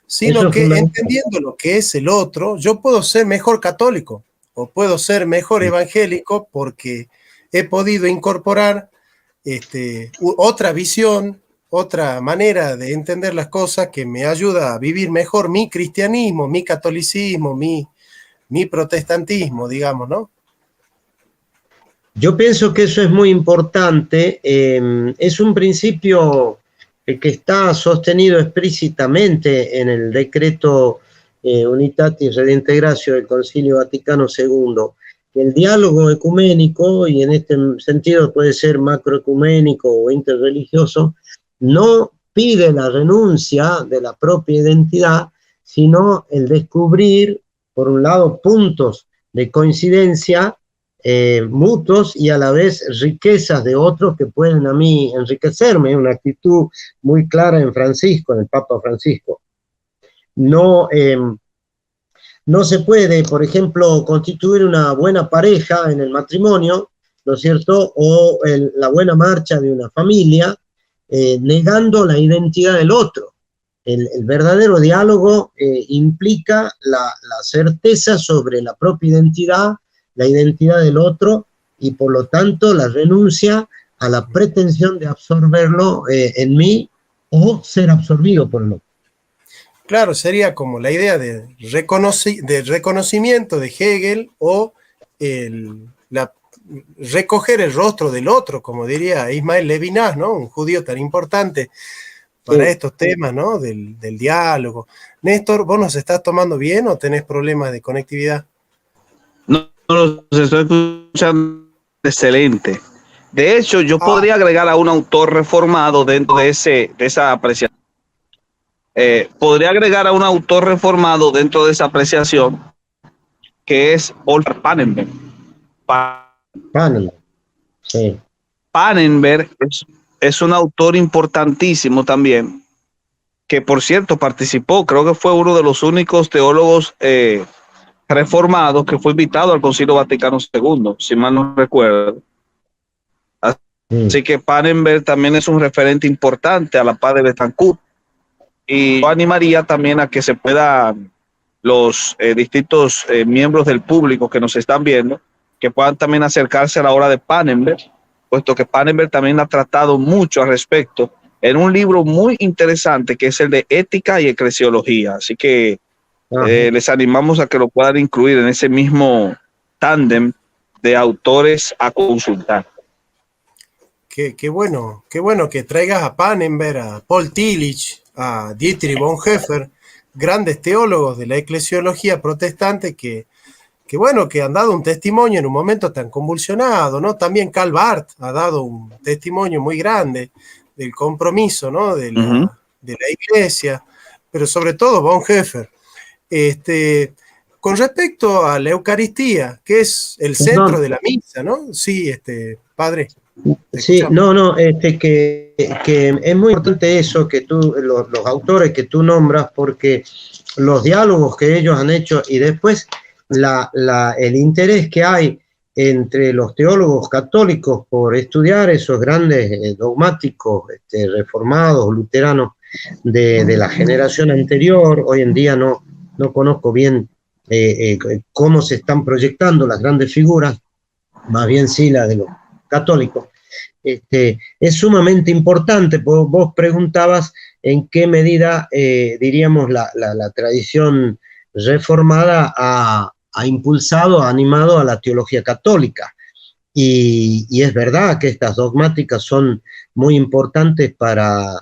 sino que entendiendo lo que es el otro, yo puedo ser mejor católico o puedo ser mejor evangélico porque he podido incorporar otra visión, otra manera de entender las cosas que me ayuda a vivir mejor mi cristianismo, mi catolicismo, mi protestantismo, digamos, ¿no? Yo pienso que eso es muy importante. Es un principio que está sostenido explícitamente en el decreto Unitatis Redintegratio del Concilio Vaticano II. El diálogo ecuménico, y en este sentido puede ser macroecuménico o interreligioso, no pide la renuncia de la propia identidad, sino el descubrir, por un lado, puntos de coincidencia mutuos y a la vez riquezas de otros que pueden a mí enriquecerme, una actitud muy clara en Francisco, en el Papa Francisco. No se puede, por ejemplo, constituir una buena pareja en el matrimonio, ¿no es cierto?, o la buena marcha de una familia, negando la identidad del otro. El verdadero diálogo implica la certeza sobre la propia identidad, la identidad del otro, y por lo tanto la renuncia a la pretensión de absorberlo en mí o ser absorbido por el otro. Claro, sería como la idea de reconocimiento de Hegel o recoger el rostro del otro, como diría Ismael Levinas, ¿no? Un judío tan importante para estos temas, ¿no? Del diálogo. Néstor, ¿vos nos estás tomando bien o tenés problemas de conectividad? No, los estoy escuchando excelente. De hecho, yo podría agregar a un autor reformado dentro de esa apreciación. Podría agregar a un autor reformado dentro de esa apreciación, que es Olaf Pannenberg. Sí. Pannenberg es un autor importantísimo también, que por cierto participó, creo que fue uno de los únicos teólogos reformados que fue invitado al Concilio Vaticano II, si mal no recuerdo. Así que Pannenberg también es un referente importante a la par de Betancourt. Y yo animaría también a que se puedan los distintos miembros del público que nos están viendo, que puedan también acercarse a la obra de Pannenberg, puesto que Pannenberg también ha tratado mucho al respecto en un libro muy interesante que es el de Ética y Eclesiología. Así que les animamos a que lo puedan incluir en ese mismo tándem de autores a consultar. Qué bueno que traigas a Pannenberg, a Paul Tillich, a Dietrich Bonhoeffer, grandes teólogos de la eclesiología protestante que han dado un testimonio en un momento tan convulsionado, ¿no? También Karl Barth ha dado un testimonio muy grande del compromiso, ¿no? de la iglesia, pero sobre todo Bonhoeffer. con respecto a la Eucaristía, que es el centro de la misa, ¿no? Sí, padre. Sí, no, que es muy importante eso que tú, los autores que tú nombras, porque los diálogos que ellos han hecho y después el interés que hay entre los teólogos católicos por estudiar esos grandes dogmáticos reformados, luteranos de la generación anterior. Hoy en día no conozco bien cómo se están proyectando las grandes figuras, más bien sí la de los católicos. Es sumamente importante. Vos preguntabas en qué medida, diríamos, la tradición reformada ha impulsado, ha animado a la teología católica. Y es verdad que estas dogmáticas son muy importantes para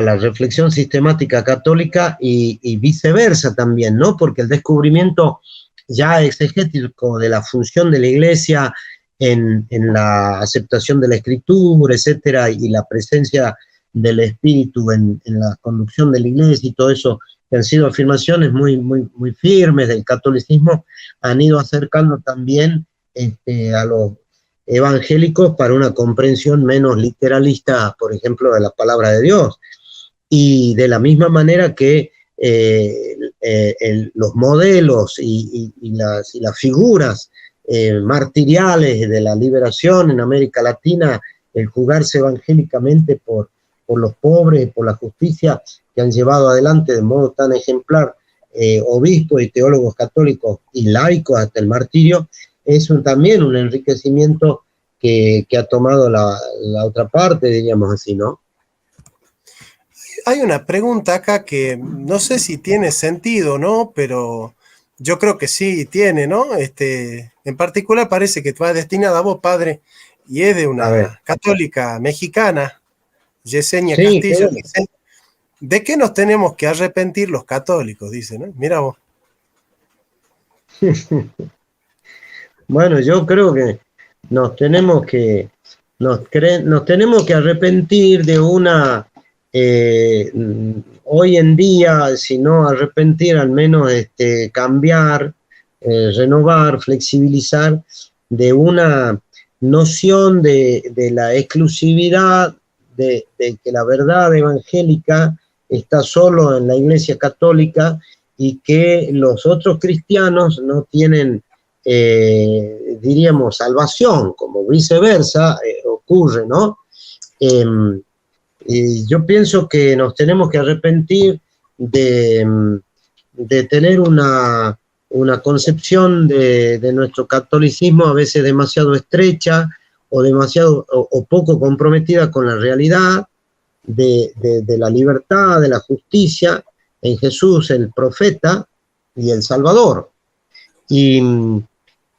la reflexión sistemática católica y viceversa también, ¿no? Porque el descubrimiento ya exegético de la función de la Iglesia en la aceptación de la Escritura, etcétera, y la presencia del Espíritu en la conducción de la Iglesia y todo eso, que han sido afirmaciones muy, muy, muy firmes del catolicismo, han ido acercando también a los evangélicos para una comprensión menos literalista, por ejemplo, de la palabra de Dios. Y de la misma manera que los modelos y las figuras martiriales de la liberación en América Latina, el jugarse evangélicamente por los pobres, por la justicia, que han llevado adelante de modo tan ejemplar obispos y teólogos católicos y laicos hasta el martirio, es también un enriquecimiento que ha tomado la otra parte, diríamos así, ¿no? Hay una pregunta acá que no sé si tiene sentido, ¿no? Pero yo creo que sí tiene, ¿no? En particular parece que va destinada a vos, padre, y es de una católica mexicana, Yesenia Castillo. Dice, ¿de qué nos tenemos que arrepentir los católicos? Dice, ¿no? Mira vos. Bueno, yo creo que nos tenemos que arrepentir de una, hoy en día, si no arrepentir, al menos cambiar, renovar, flexibilizar, de una noción de la exclusividad, de que la verdad evangélica está solo en la Iglesia Católica y que los otros cristianos no tienen, diríamos, salvación, como viceversa ocurre, ¿no? Y yo pienso que nos tenemos que arrepentir de tener una concepción de nuestro catolicismo a veces demasiado estrecha o demasiado o poco comprometida con la realidad de la libertad, de la justicia en Jesús, el profeta y el Salvador.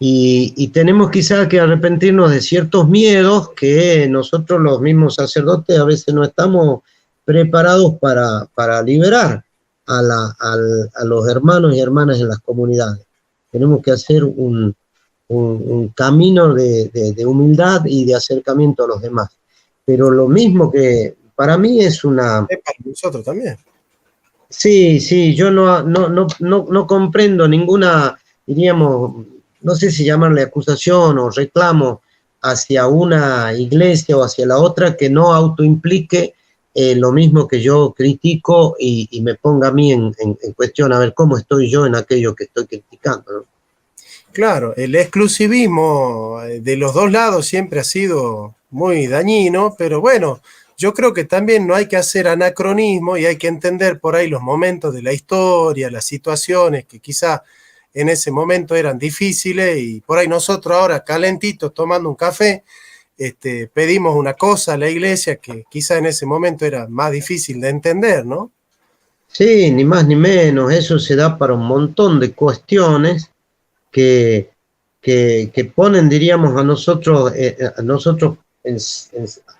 Y tenemos quizás que arrepentirnos de ciertos miedos que nosotros los mismos sacerdotes a veces no estamos preparados para liberar a los hermanos y hermanas en las comunidades. Tenemos que hacer un camino de humildad y de acercamiento a los demás. Pero lo mismo que para mí es una... Para nosotros también. Sí, yo no comprendo ninguna, diríamos, no sé si llamarle acusación o reclamo hacia una iglesia o hacia la otra que no autoimplique lo mismo que yo critico y me ponga a mí en cuestión a ver cómo estoy yo en aquello que estoy criticando, ¿no? Claro, el exclusivismo de los dos lados siempre ha sido muy dañino, pero bueno, yo creo que también no hay que hacer anacronismo y hay que entender por ahí los momentos de la historia, las situaciones que quizá en ese momento eran difíciles y por ahí nosotros ahora calentitos tomando un café, pedimos una cosa a la iglesia que quizá en ese momento era más difícil de entender, ¿no? Sí, ni más ni menos, eso se da para un montón de cuestiones que ponen, diríamos, a nosotros en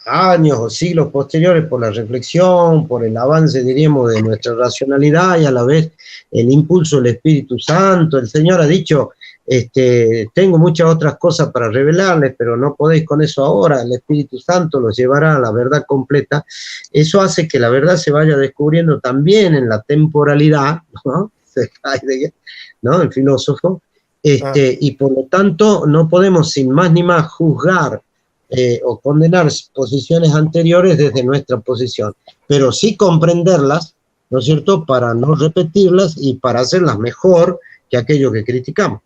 años o siglos posteriores por la reflexión, por el avance, diríamos, de nuestra racionalidad y a la vez el impulso del Espíritu Santo. El Señor ha dicho, tengo muchas otras cosas para revelarles, pero no podéis con eso ahora, el Espíritu Santo los llevará a la verdad completa. Eso hace que la verdad se vaya descubriendo también en la temporalidad, ¿no? de Heidegger, ¿no? El filósofo, y por lo tanto no podemos sin más ni más juzgar o condenar posiciones anteriores desde nuestra posición, pero sí comprenderlas, ¿no es cierto?, para no repetirlas y para hacerlas mejor que aquello que criticamos.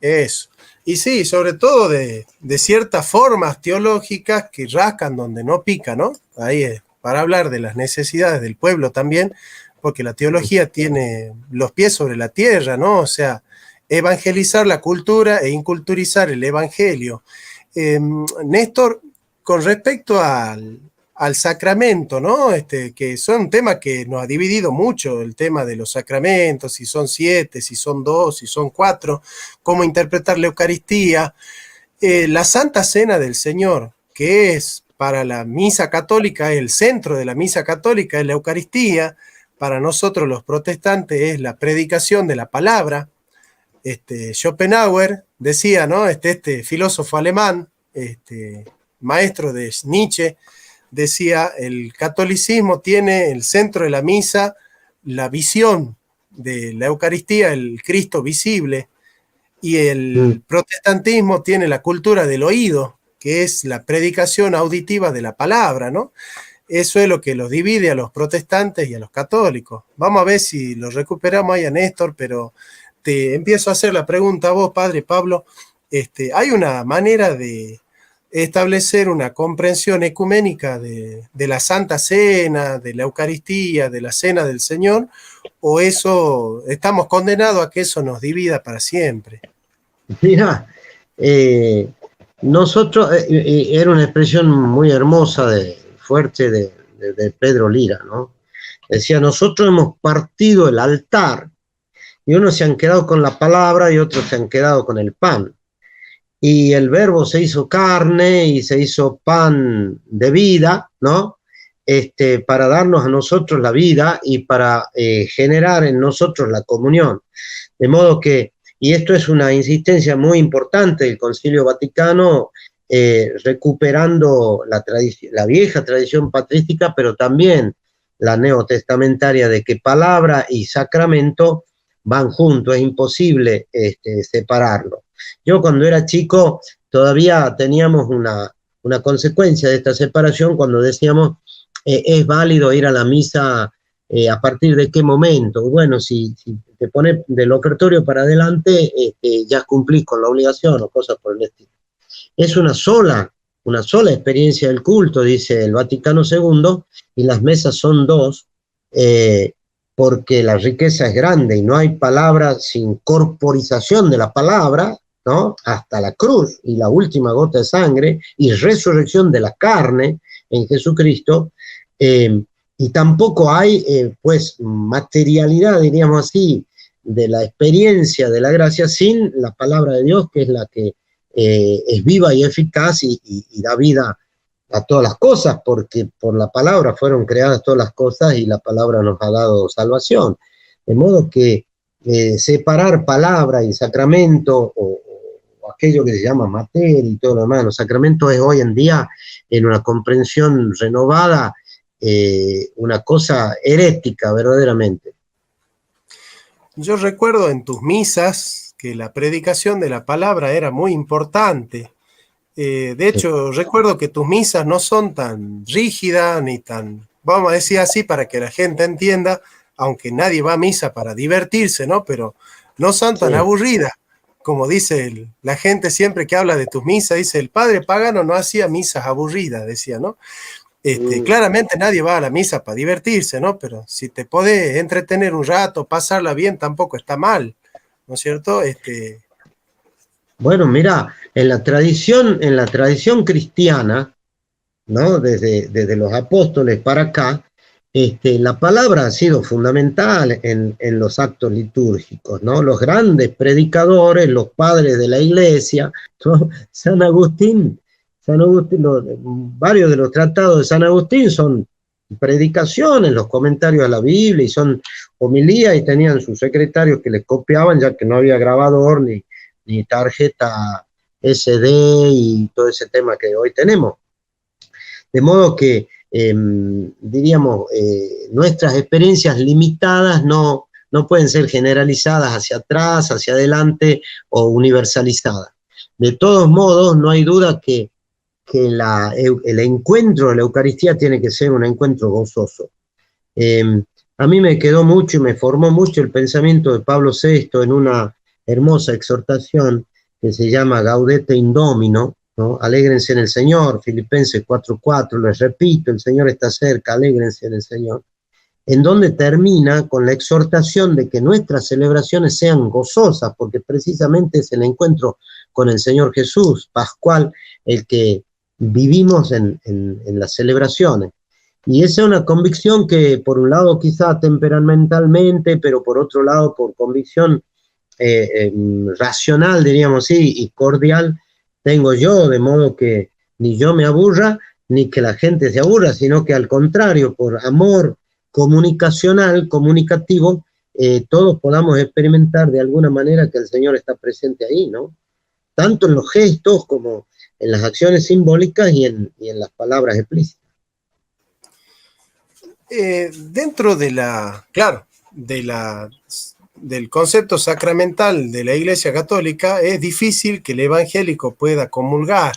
Eso. Y sí, sobre todo de ciertas formas teológicas que rascan donde no pica, ¿no? Ahí es, para hablar de las necesidades del pueblo también, porque la teología tiene los pies sobre la tierra, ¿no? O sea, evangelizar la cultura e inculturizar el evangelio. Néstor, con respecto al sacramento, ¿no? Que son un tema que nos ha dividido mucho, el tema de los sacramentos, si son 7, si son 2, si son 4, cómo interpretar la Eucaristía. La Santa Cena del Señor, que es para la misa católica, el centro de la misa católica es la Eucaristía, para nosotros los protestantes es la predicación de la palabra. Schopenhauer decía, ¿no? Este filósofo alemán, maestro de Nietzsche, decía, el catolicismo tiene el centro de la misa, la visión de la Eucaristía, el Cristo visible, y el protestantismo tiene la cultura del oído, que es la predicación auditiva de la palabra, ¿no? Eso es lo que los divide a los protestantes y a los católicos. Vamos a ver si lo recuperamos ahí a Néstor, pero te empiezo a hacer la pregunta a vos, padre Pablo. ¿Hay una manera de establecer una comprensión ecuménica de la Santa Cena, de la Eucaristía, de la Cena del Señor, o eso estamos condenados a que eso nos divida para siempre? Mira, nosotros, era una expresión muy hermosa, fuerte de Pedro Lira, ¿no? Decía, nosotros hemos partido el altar, y unos se han quedado con la palabra y otros se han quedado con el pan. Y el verbo se hizo carne y se hizo pan de vida, ¿no? Para darnos a nosotros la vida y para generar en nosotros la comunión. De modo que, y esto es una insistencia muy importante del Concilio Vaticano, recuperando la vieja tradición patrística, pero también la neotestamentaria, de que palabra y sacramento van juntos, es imposible separarlo. Yo cuando era chico todavía teníamos una consecuencia de esta separación cuando decíamos, es válido ir a la misa a partir de qué momento. Bueno, si te pones del ofertorio para adelante, ya cumplís con la obligación o cosas por el estilo. Es una sola experiencia del culto, dice el Vaticano II, y las mesas son 2, porque la riqueza es grande y no hay palabra sin corporización de la palabra, ¿no? Hasta la cruz y la última gota de sangre y resurrección de la carne en Jesucristo, y tampoco hay pues materialidad, diríamos así, de la experiencia de la gracia sin la palabra de Dios, que es la que es viva y eficaz y da vida a todas las cosas, porque por la palabra fueron creadas todas las cosas y la palabra nos ha dado salvación. De modo que separar palabra y sacramento o aquello que se llama materia y todo lo demás, los sacramentos es hoy en día, en una comprensión renovada, una cosa herética verdaderamente. Yo recuerdo en tus misas que la predicación de la palabra era muy importante. De hecho, recuerdo que tus misas no son tan rígidas ni tan, vamos a decir así para que la gente entienda, aunque nadie va a misa para divertirse, ¿no? Pero no son tan aburridas. Como dice la gente siempre que habla de tus misas, dice, el padre pagano no hacía misas aburridas, decía, ¿no? Claramente nadie va a la misa para divertirse, ¿no? Pero si te podés entretener un rato, pasarla bien, tampoco está mal, ¿no es cierto? Bueno, mira, en la tradición cristiana, ¿no? Desde los apóstoles para acá, la palabra ha sido fundamental en los actos litúrgicos, ¿no? Los grandes predicadores, los padres de la iglesia, ¿no? San Agustín, varios de los tratados de San Agustín son predicaciones, los comentarios a la Biblia, y son homilías, y tenían sus secretarios que les copiaban, ya que no había grabador ni tarjeta SD y todo ese tema que hoy tenemos. De modo que, diríamos, nuestras experiencias limitadas no no pueden ser generalizadas hacia atrás, hacia adelante o universalizadas. De todos modos, no hay duda que el encuentro de la Eucaristía tiene que ser un encuentro gozoso. A mí me quedó mucho y me formó mucho el pensamiento de Pablo VI en una hermosa exhortación que se llama Gaudete in Domino, ¿no? Alégrense en el Señor, Filipenses 4:4, les repito, el Señor está cerca, alégrense en el Señor, en donde termina con la exhortación de que nuestras celebraciones sean gozosas, porque precisamente es el encuentro con el Señor Jesús, pascual, el que vivimos en las celebraciones. Y esa es una convicción que, por un lado, quizá temperamentalmente, pero por otro lado, por convicción racional, diríamos así, y cordial, tengo yo, de modo que ni yo me aburra, ni que la gente se aburra, sino que al contrario, por amor comunicacional, comunicativo, todos podamos experimentar de alguna manera que el Señor está presente ahí, ¿no? Tanto en los gestos como en las acciones simbólicas y en las palabras explícitas. Dentro de del concepto sacramental de la Iglesia Católica, es difícil que el evangélico pueda comulgar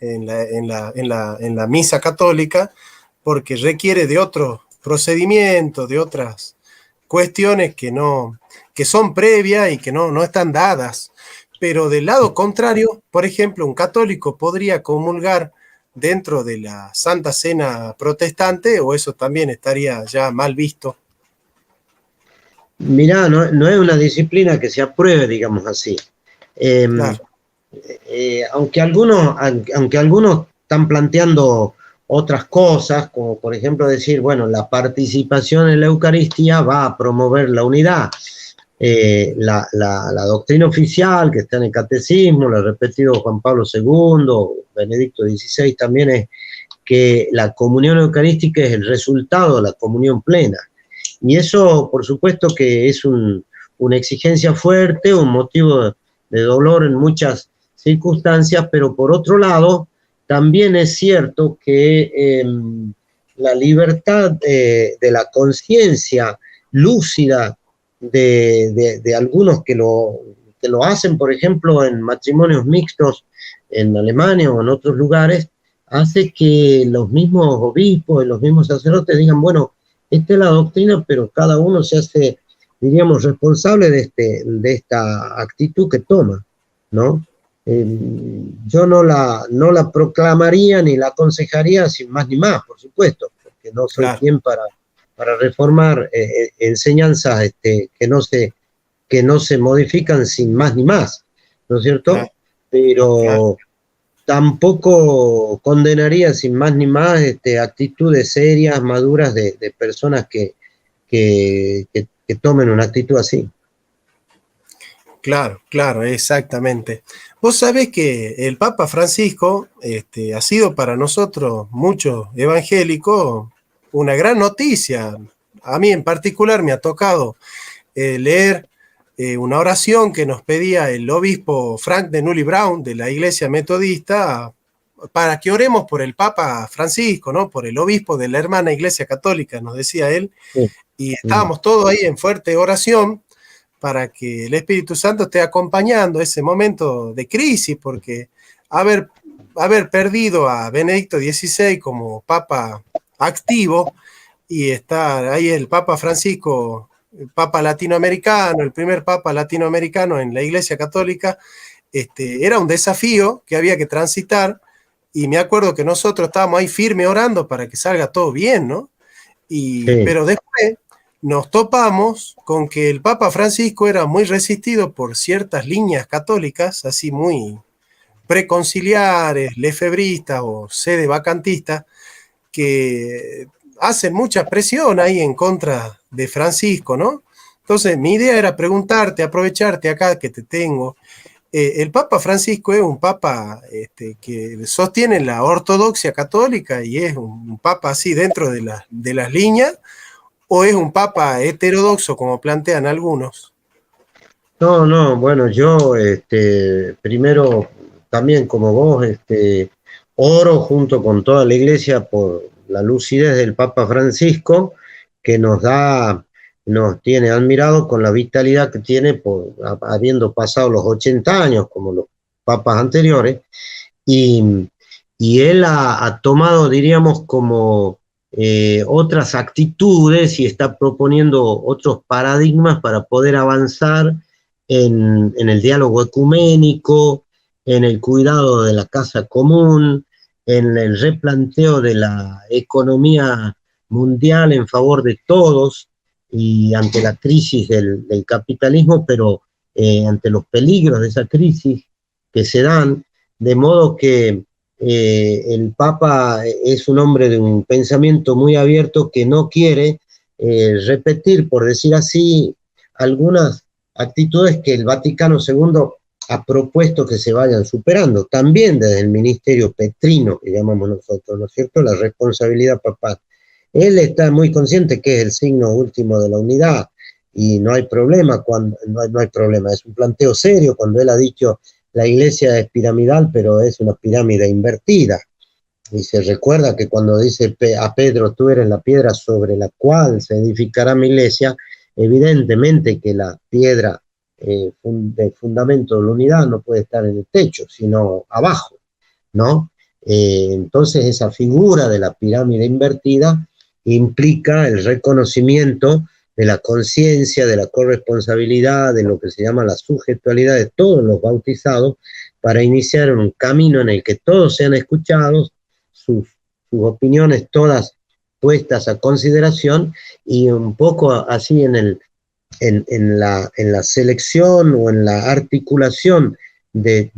en la misa católica, porque requiere de otros procedimientos, de otras cuestiones que son previas y que no están dadas. Pero del lado contrario, por ejemplo, un católico podría comulgar dentro de la Santa Cena protestante, o eso también estaría ya mal visto. Mirá, no es una disciplina que se apruebe, digamos así. Claro. Aunque algunos están planteando otras cosas, como por ejemplo decir, bueno, la participación en la Eucaristía va a promover la unidad. La doctrina oficial que está en el catecismo, lo ha repetido Juan Pablo II, Benedicto XVI también, es que la comunión eucarística es el resultado de la comunión plena. Y eso, por supuesto, que es una exigencia fuerte, un motivo de dolor en muchas circunstancias, pero por otro lado, también es cierto que la libertad de la conciencia lúcida de algunos que lo hacen, por ejemplo, en matrimonios mixtos en Alemania o en otros lugares, hace que los mismos obispos y los mismos sacerdotes digan, bueno, esta es la doctrina, pero cada uno se hace, diríamos, responsable de esta actitud que toma, ¿no? Yo no la proclamaría ni la aconsejaría sin más ni más, por supuesto, porque no soy quien para reformar enseñanzas que no se modifican sin más ni más, ¿no es cierto? Pero tampoco condenaría sin más ni más actitudes serias, maduras de personas que tomen una actitud así. Claro, exactamente. Vos sabés que el Papa Francisco ha sido para nosotros, muchos evangélicos, una gran noticia. A mí en particular me ha tocado leer una oración que nos pedía el obispo Frank de Nully Brown de la Iglesia Metodista para que oremos por el Papa Francisco, ¿no? Por el obispo de la hermana Iglesia Católica, nos decía él, y estábamos todos ahí en fuerte oración para que el Espíritu Santo esté acompañando ese momento de crisis, porque haber perdido a Benedicto XVI como Papa activo y estar ahí el Papa Francisco, el Papa latinoamericano, el primer Papa latinoamericano en la Iglesia Católica, era un desafío que había que transitar, y me acuerdo que nosotros estábamos ahí firme orando para que salga todo bien, ¿no? Pero después nos topamos con que el Papa Francisco era muy resistido por ciertas líneas católicas, así muy preconciliares, lefebristas o sedevacantistas, que hacen mucha presión ahí en contra de Francisco, ¿no? Entonces, mi idea era preguntarte, aprovecharte acá que te tengo. El Papa Francisco es un Papa que sostiene la ortodoxia católica y es un Papa así dentro de las líneas, ¿o es un Papa heterodoxo como plantean algunos? No, bueno, yo primero también como vos oro junto con toda la Iglesia por la lucidez del Papa Francisco, que nos da nos tiene admirado con la vitalidad que tiene habiendo pasado los 80 años, como los papas anteriores, y él ha tomado, diríamos, como otras actitudes y está proponiendo otros paradigmas para poder avanzar en el diálogo ecuménico, en el cuidado de la casa común, en el replanteo de la economía mundial en favor de todos y ante la crisis del capitalismo, pero ante los peligros de esa crisis que se dan, de modo que el Papa es un hombre de un pensamiento muy abierto que no quiere repetir, por decir así, algunas actitudes que el Vaticano II ha propuesto que se vayan superando, también desde el ministerio petrino, que llamamos nosotros, ¿no es cierto?, la responsabilidad papal. Él está muy consciente que es el signo último de la unidad, y no hay problema, no hay problema, es un planteo serio cuando él ha dicho la iglesia es piramidal, pero es una pirámide invertida. Y se recuerda que cuando dice a Pedro, tú eres la piedra sobre la cual se edificará mi iglesia, evidentemente que la piedra de fundamento de la unidad no puede estar en el techo, sino abajo, ¿no? Entonces esa figura de la pirámide invertida implica el reconocimiento de la conciencia, de la corresponsabilidad, de lo que se llama la sujetualidad de todos los bautizados, para iniciar un camino en el que todos sean escuchados, sus opiniones todas puestas a consideración, y un poco así en la selección o en la articulación de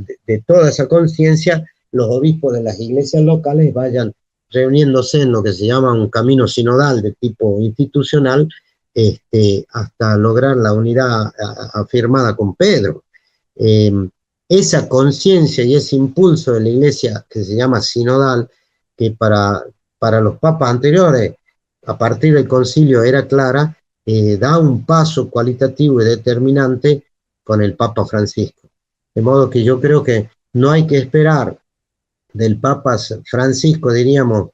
toda esa conciencia, los obispos de las iglesias locales vayan reuniéndose en lo que se llama un camino sinodal de tipo institucional, hasta lograr la unidad afirmada con Pedro. Esa conciencia y ese impulso de la iglesia que se llama sinodal, que para los papas anteriores, a partir del concilio era clara, da un paso cualitativo y determinante con el Papa Francisco. De modo que yo creo que no hay que esperar del Papa Francisco, diríamos,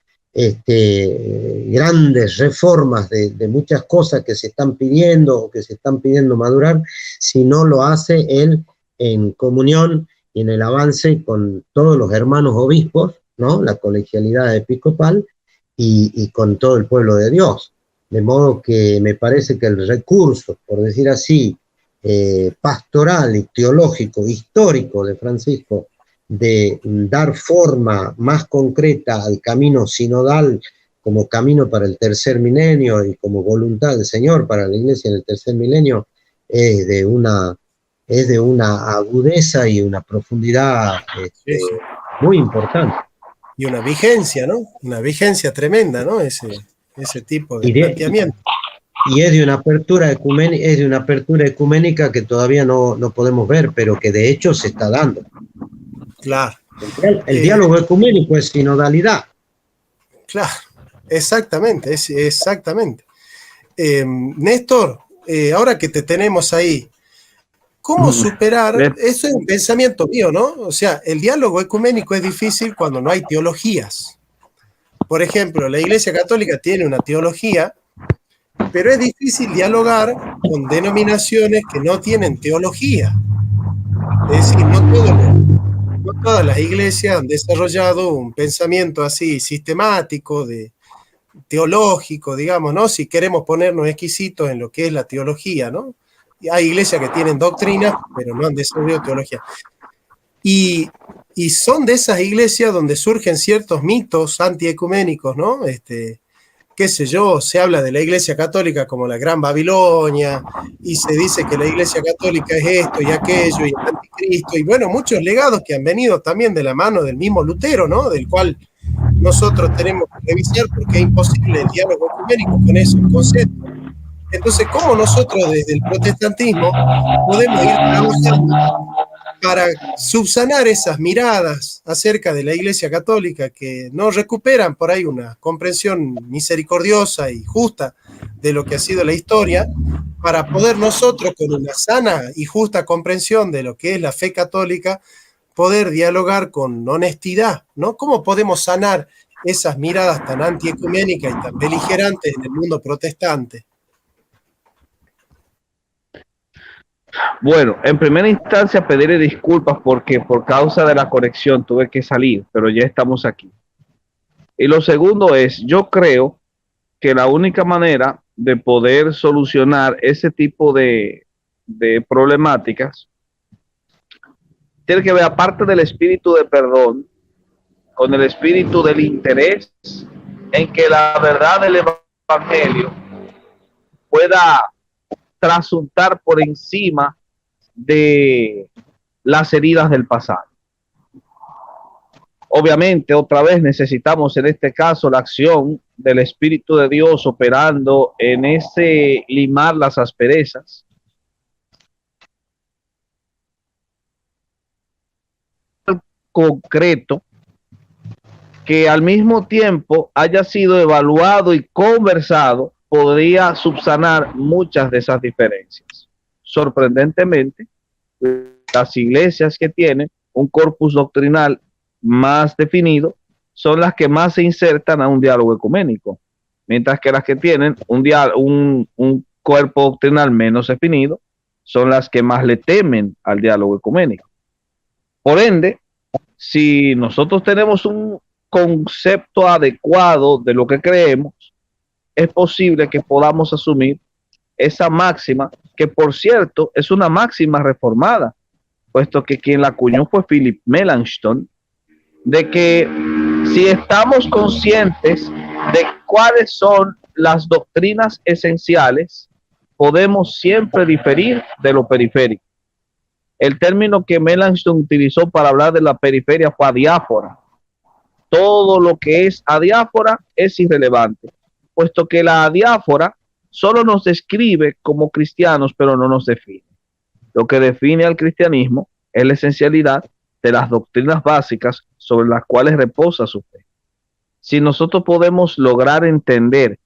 grandes reformas de muchas cosas que se están pidiendo o que se están pidiendo madurar, si no lo hace él en comunión y en el avance con todos los hermanos obispos, ¿no?, la colegialidad episcopal, y con todo el pueblo de Dios. De modo que me parece que el recurso, por decir así, pastoral y teológico, histórico de Francisco, de dar forma más concreta al camino sinodal como camino para el tercer milenio y como voluntad del Señor para la iglesia en el tercer milenio, es de una agudeza y una profundidad muy importante. Y una vigencia, ¿no? Una vigencia tremenda, ¿no? Ese tipo de planteamiento. Y es de una apertura ecuménica que todavía no podemos ver, pero que de hecho se está dando. Claro. El diálogo ecuménico es sinodalidad. Claro, exactamente, exactamente. Néstor, ahora que te tenemos ahí, ¿cómo superar? Eso es un pensamiento mío, ¿no? O sea, el diálogo ecuménico es difícil cuando no hay teologías. Por ejemplo, la Iglesia Católica tiene una teología, pero es difícil dialogar con denominaciones que no tienen teología. Es decir, no todas las iglesias han desarrollado un pensamiento así sistemático, teológico, digamos, ¿no? Si queremos ponernos exquisitos en lo que es la teología, ¿no? Y hay iglesias que tienen doctrinas, pero no han desarrollado teología. Y son de esas iglesias donde surgen ciertos mitos antiecuménicos, ¿no? Qué sé yo, se habla de la Iglesia Católica como la Gran Babilonia, y se dice que la Iglesia Católica es esto y aquello, y el anticristo, y bueno, muchos legados que han venido también de la mano del mismo Lutero, ¿no? Del cual nosotros tenemos que revisar porque es imposible el diálogo ecuménico con esos conceptos. Entonces, ¿cómo nosotros desde el protestantismo podemos ir trabajando para subsanar esas miradas acerca de la Iglesia Católica que no recuperan por ahí una comprensión misericordiosa y justa de lo que ha sido la historia, para poder nosotros, con una sana y justa comprensión de lo que es la fe católica, poder dialogar con honestidad, ¿no? ¿Cómo podemos sanar esas miradas tan antiecuménicas y tan beligerantes en el mundo protestante? Bueno, en primera instancia pedirle disculpas porque por causa de la conexión tuve que salir, pero ya estamos aquí. Y lo segundo es, yo creo que la única manera de poder solucionar ese tipo de problemáticas tiene que ver, aparte del espíritu de perdón, con el espíritu del interés en que la verdad del evangelio pueda trasuntar por encima de las heridas del pasado. Obviamente, otra vez necesitamos en este caso la acción del Espíritu de Dios operando en ese limar las asperezas. Concreto que al mismo tiempo haya sido evaluado y conversado podría subsanar muchas de esas diferencias. Sorprendentemente, las iglesias que tienen un corpus doctrinal más definido son las que más se insertan a un diálogo ecuménico, mientras que las que tienen un cuerpo doctrinal menos definido son las que más le temen al diálogo ecuménico. Por ende, si nosotros tenemos un concepto adecuado de lo que creemos, es posible que podamos asumir esa máxima, que por cierto es una máxima reformada, puesto que quien la acuñó fue Philip Melanchthon, de que si estamos conscientes de cuáles son las doctrinas esenciales, podemos siempre diferir de lo periférico. El término que Melanchthon utilizó para hablar de la periferia fue adiáfora. Todo lo que es adiáfora es irrelevante, puesto que la adiáfora solo nos describe como cristianos, pero no nos define. Lo que define al cristianismo es la esencialidad de las doctrinas básicas sobre las cuales reposa su fe. Si nosotros podemos lograr entender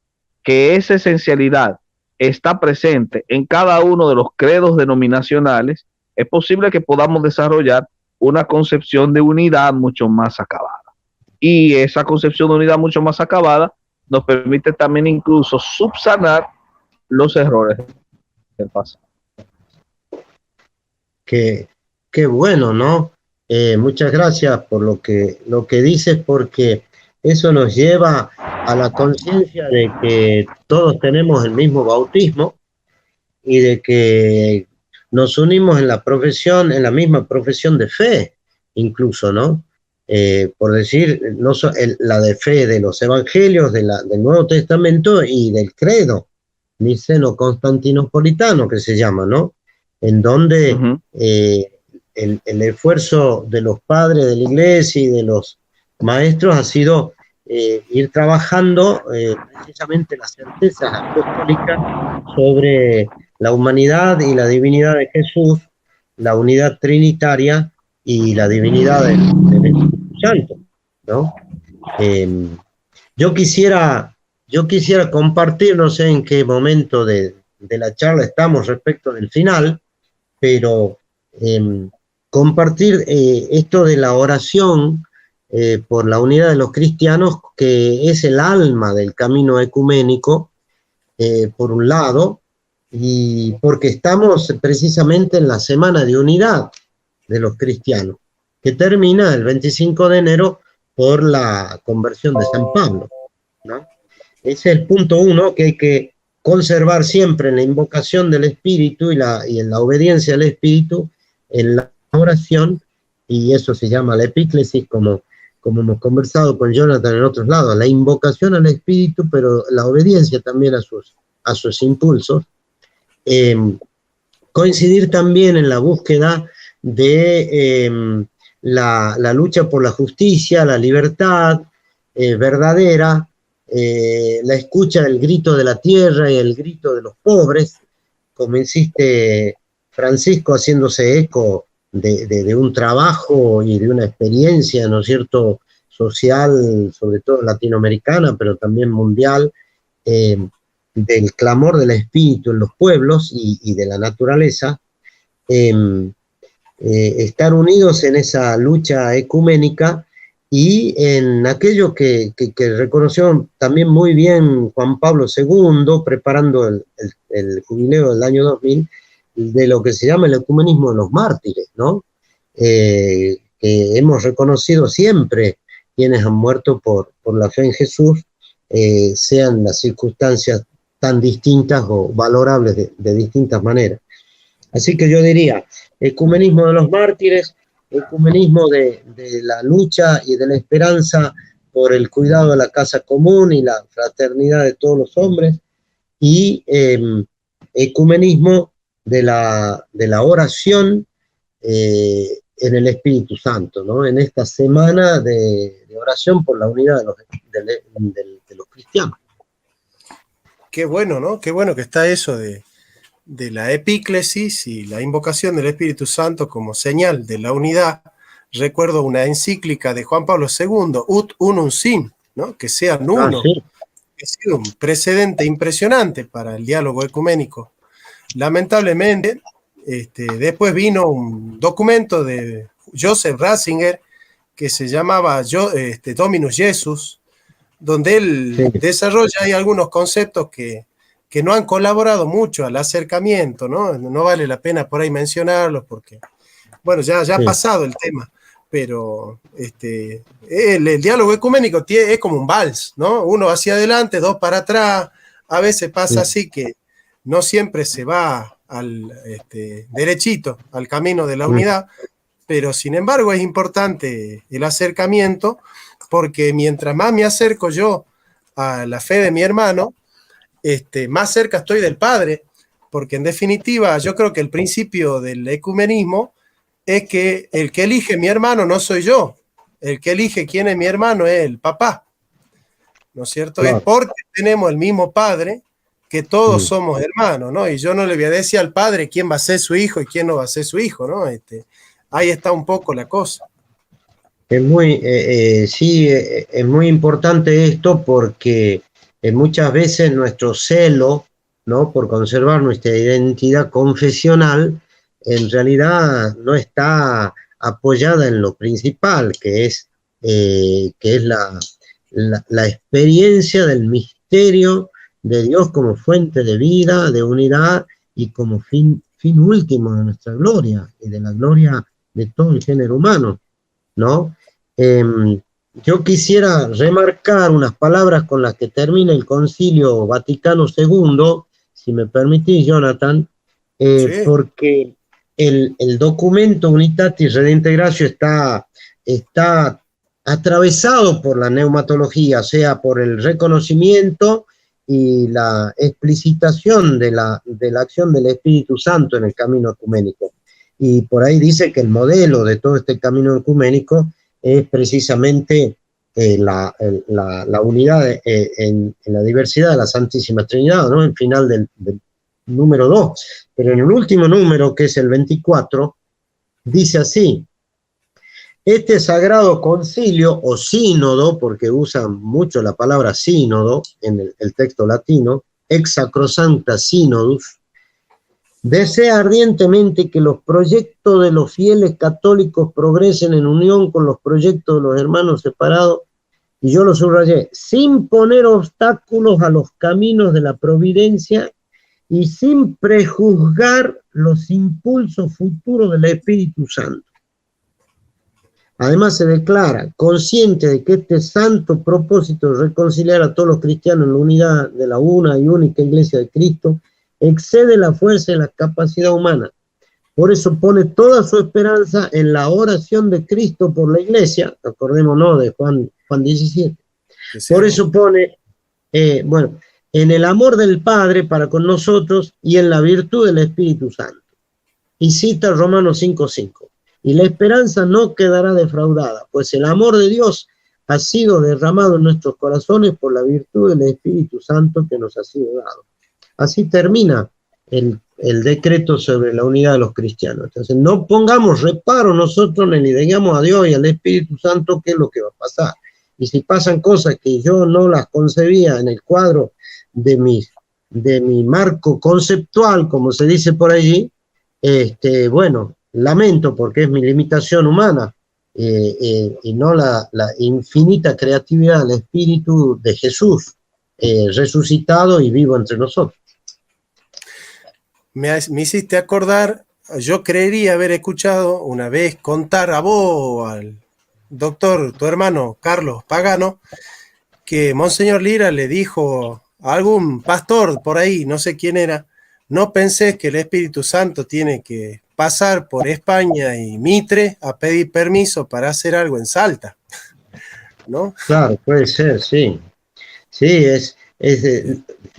que esa esencialidad está presente en cada uno de los credos denominacionales, es posible que podamos desarrollar una concepción de unidad mucho más acabada. Y esa concepción de unidad mucho más acabada nos permite también incluso subsanar los errores del pasado. Qué bueno, ¿no? Muchas gracias por lo que dices, porque eso nos lleva a la conciencia de que todos tenemos el mismo bautismo y de que nos unimos en la misma profesión de fe, incluso, ¿no? Por decir, la de fe de los evangelios, del Nuevo Testamento y del credo niceno-constantinopolitano, que se llama, ¿no? En donde el esfuerzo de los padres de la iglesia y de los maestros ha sido ir trabajando precisamente las certezas apostólicas sobre la humanidad y la divinidad de Jesús, la unidad trinitaria y la divinidad del Espíritu Santo, ¿no? Yo quisiera compartir, no sé en qué momento de la charla estamos respecto del final, pero compartir esto de la oración por la unidad de los cristianos, que es el alma del camino ecuménico, por un lado, y porque estamos precisamente en la semana de unidad de los cristianos, que termina el 25 de enero por la conversión de San Pablo, ¿no? Ese es el punto 1 que hay que conservar siempre en la invocación del Espíritu y en la obediencia al Espíritu, en la oración, y eso se llama la epíclesis, como hemos conversado con Jonathan en otros lados, la invocación al Espíritu, pero la obediencia también a sus impulsos. Coincidir también en la búsqueda de la lucha por la justicia, la libertad verdadera, la escucha del grito de la tierra y el grito de los pobres, como insiste Francisco, haciéndose eco de un trabajo y de una experiencia, ¿no es cierto?, social, sobre todo latinoamericana, pero también mundial, del clamor del espíritu en los pueblos y de la naturaleza, estar unidos en esa lucha ecuménica y en aquello que reconoció también muy bien Juan Pablo II, preparando el jubileo del año 2000, de lo que se llama el ecumenismo de los mártires, ¿no? Que hemos reconocido siempre quienes han muerto por la fe en Jesús, sean las circunstancias tan distintas o valorables de distintas maneras. Así que yo diría, ecumenismo de los mártires, ecumenismo de la lucha y de la esperanza por el cuidado de la casa común y la fraternidad de todos los hombres, y ecumenismo de la oración en el Espíritu Santo, ¿no? En esta semana de oración por la unidad de los cristianos. Qué bueno, ¿no? Qué bueno que está eso de la epíclesis y la invocación del Espíritu Santo como señal de la unidad. Recuerdo una encíclica de Juan Pablo II, Ut Unum Sim, ¿no? Que sean uno. Sí. Ha sido un precedente impresionante para el diálogo ecuménico. Lamentablemente, después vino un documento de Joseph Ratzinger que se llamaba Dominus Jesus, donde él desarrolla ahí algunos conceptos que no han colaborado mucho al acercamiento, ¿no? No vale la pena por ahí mencionarlos porque, bueno, ya ha pasado el tema, pero el diálogo ecuménico es como un vals, ¿no? Uno hacia adelante, dos para atrás, a veces pasa así que no siempre se va derechito al camino de la unidad, pero sin embargo es importante el acercamiento, porque mientras más me acerco yo a la fe de mi hermano, más cerca estoy del Padre, porque en definitiva yo creo que el principio del ecumenismo es que el que elige mi hermano no soy yo, el que elige quién es mi hermano es el papá, ¿no es cierto? Claro. Es porque tenemos el mismo Padre que todos somos hermanos, ¿no? Y yo no le voy a decir al Padre quién va a ser su hijo y quién no va a ser su hijo, ¿no? Ahí está un poco la cosa. Es muy, es muy importante esto porque muchas veces nuestro celo, ¿no?, por conservar nuestra identidad confesional, en realidad no está apoyada en lo principal, que es la experiencia del misterio de Dios como fuente de vida, de unidad y como fin último de nuestra gloria y de la gloria de todo el género humano, ¿no? Yo quisiera remarcar unas palabras con las que termina el Concilio Vaticano II, si me permitís, Jonathan, sí. Porque el documento Unitatis Redintegratio está atravesado por la neumatología, o sea, por el reconocimiento y la explicitación de la acción del Espíritu Santo en el camino ecuménico. Y por ahí dice que el modelo de todo este camino ecuménico es precisamente la unidad en la diversidad de la Santísima Trinidad, ¿no? En final del número 2. Pero en el último número, que es el 24, dice así: este sagrado concilio o sínodo, porque usan mucho la palabra sínodo en el texto latino, ex sacrosanta synodus, desea ardientemente que los proyectos de los fieles católicos progresen en unión con los proyectos de los hermanos separados, y yo lo subrayé, sin poner obstáculos a los caminos de la providencia y sin prejuzgar los impulsos futuros del Espíritu Santo. Además se declara consciente de que este santo propósito de reconciliar a todos los cristianos en la unidad de la una y única Iglesia de Cristo excede la fuerza y la capacidad humana. Por eso pone toda su esperanza en la oración de Cristo por la Iglesia, acordémonos de Juan 17. Por eso pone, en el amor del Padre para con nosotros y en la virtud del Espíritu Santo. Y cita Romanos 5:5. Y la esperanza no quedará defraudada, pues el amor de Dios ha sido derramado en nuestros corazones por la virtud del Espíritu Santo que nos ha sido dado. Así termina el decreto sobre la unidad de los cristianos. Entonces, no pongamos reparo nosotros ni le digamos a Dios y al Espíritu Santo qué es lo que va a pasar. Y si pasan cosas que yo no las concebía en el cuadro de mi marco conceptual, como se dice por allí, bueno, lamento porque es mi limitación humana y no la infinita creatividad del Espíritu de Jesús resucitado y vivo entre nosotros. me hiciste acordar, yo creería haber escuchado una vez contar a vos, al doctor, tu hermano Carlos Pagano, que Monseñor Lira le dijo a algún pastor por ahí, no sé quién era, no pensés que el Espíritu Santo tiene que pasar por España y Mitre a pedir permiso para hacer algo en Salta, ¿no? Claro, puede ser, sí. Sí,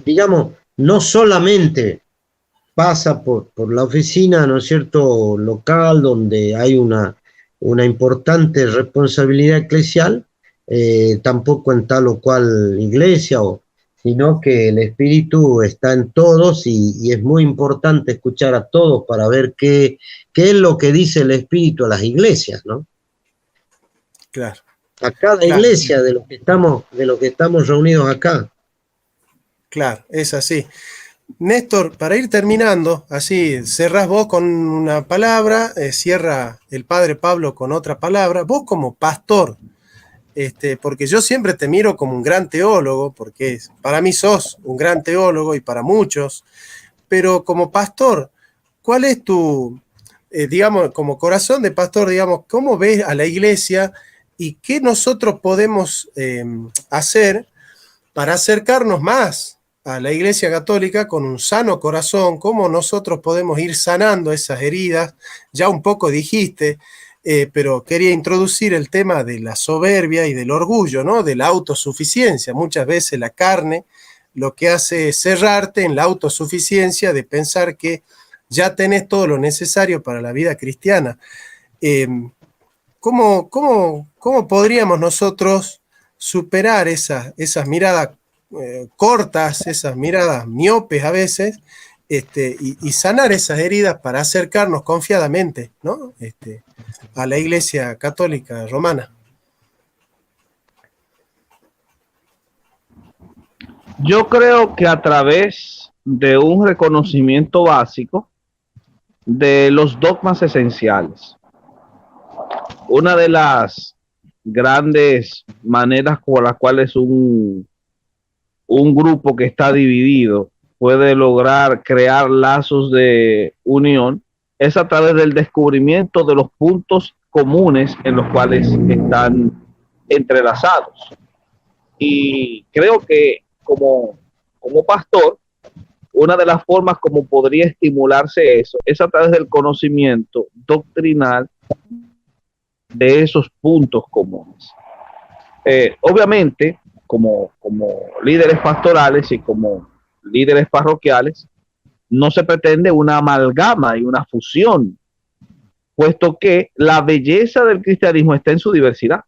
digamos, no solamente pasa por la oficina, ¿no es cierto?, local, donde hay una importante responsabilidad eclesial, tampoco en tal o cual iglesia, sino que el Espíritu está en todos y es muy importante escuchar a todos para ver qué es lo que dice el Espíritu a las iglesias, ¿no? Claro. A cada Claro. iglesia de lo que estamos reunidos acá. Claro, es así. Néstor, para ir terminando, así cerrás vos con una palabra, cierra el padre Pablo con otra palabra, vos como pastor, porque yo siempre te miro como un gran teólogo, porque para mí sos un gran teólogo y para muchos, pero como pastor, ¿cuál es tu, digamos, como corazón de pastor, digamos, cómo ves a la iglesia y qué nosotros podemos hacer para acercarnos más a la Iglesia Católica con un sano corazón? ¿Cómo nosotros podemos ir sanando esas heridas? Ya un poco dijiste, pero quería introducir el tema de la soberbia y del orgullo, ¿no? De la autosuficiencia. Muchas veces la carne lo que hace es cerrarte en la autosuficiencia de pensar que ya tenés todo lo necesario para la vida cristiana. ¿Cómo podríamos nosotros superar esas miradas cortas, esas miradas miopes a veces, y sanar esas heridas para acercarnos confiadamente, ¿no? A la Iglesia Católica Romana? Yo creo que a través de un reconocimiento básico de los dogmas esenciales. Una de las grandes maneras por las cuales un grupo que está dividido puede lograr crear lazos de unión es a través del descubrimiento de los puntos comunes en los cuales están entrelazados. Y creo que como pastor, una de las formas como podría estimularse eso es a través del conocimiento doctrinal de esos puntos comunes. Obviamente, como líderes pastorales y como líderes parroquiales, no se pretende una amalgama y una fusión, puesto que la belleza del cristianismo está en su diversidad.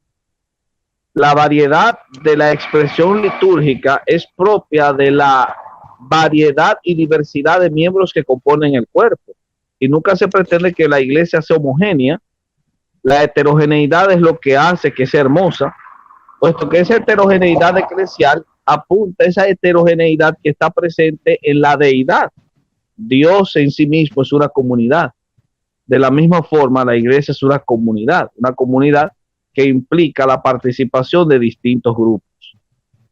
La variedad de la expresión litúrgica es propia de la variedad y diversidad de miembros que componen el cuerpo. Y nunca se pretende que la iglesia sea homogénea. La heterogeneidad es lo que hace que sea hermosa, puesto que esa heterogeneidad eclesial apunta a esa heterogeneidad que está presente en la deidad. Dios en sí mismo es una comunidad. De la misma forma, la iglesia es una comunidad que implica la participación de distintos grupos.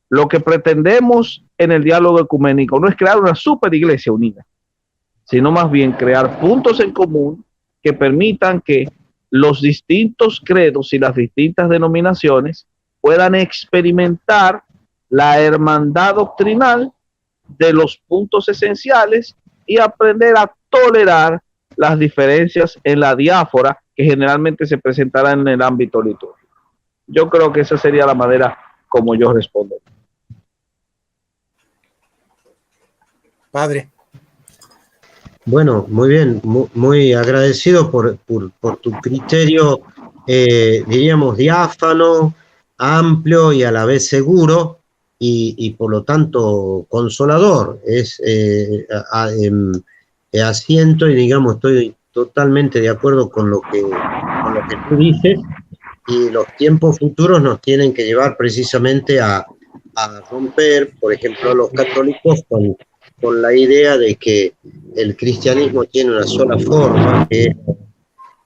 Lo que pretendemos en el diálogo ecuménico no es crear una super iglesia unida, sino más bien crear puntos en común que permitan que los distintos credos y las distintas denominaciones puedan experimentar la hermandad doctrinal de los puntos esenciales y aprender a tolerar las diferencias en la diáfora que generalmente se presentarán en el ámbito litúrgico. Yo creo que esa sería la manera como yo respondo. Padre. Bueno, muy bien, muy agradecido por tu criterio, diríamos, diáfano, amplio y a la vez seguro, y por lo tanto consolador. Asiento y, digamos, estoy totalmente de acuerdo con lo que tú dices, y los tiempos futuros nos tienen que llevar precisamente a romper, por ejemplo, a los católicos con la idea de que el cristianismo tiene una sola forma, que es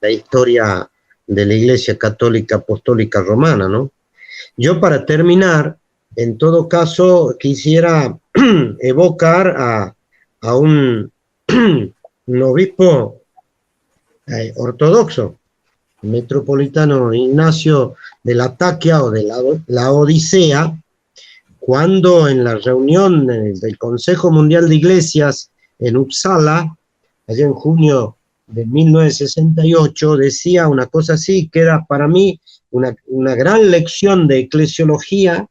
la historia de la Iglesia Católica Apostólica Romana, ¿no? Yo, para terminar, en todo caso, quisiera evocar a un un obispo ortodoxo, metropolitano Ignacio de Latakia o de la Odisea, cuando en la reunión del Consejo Mundial de Iglesias en Uppsala, allá en junio de 1968, decía una cosa así, que era para mí una gran lección de eclesiología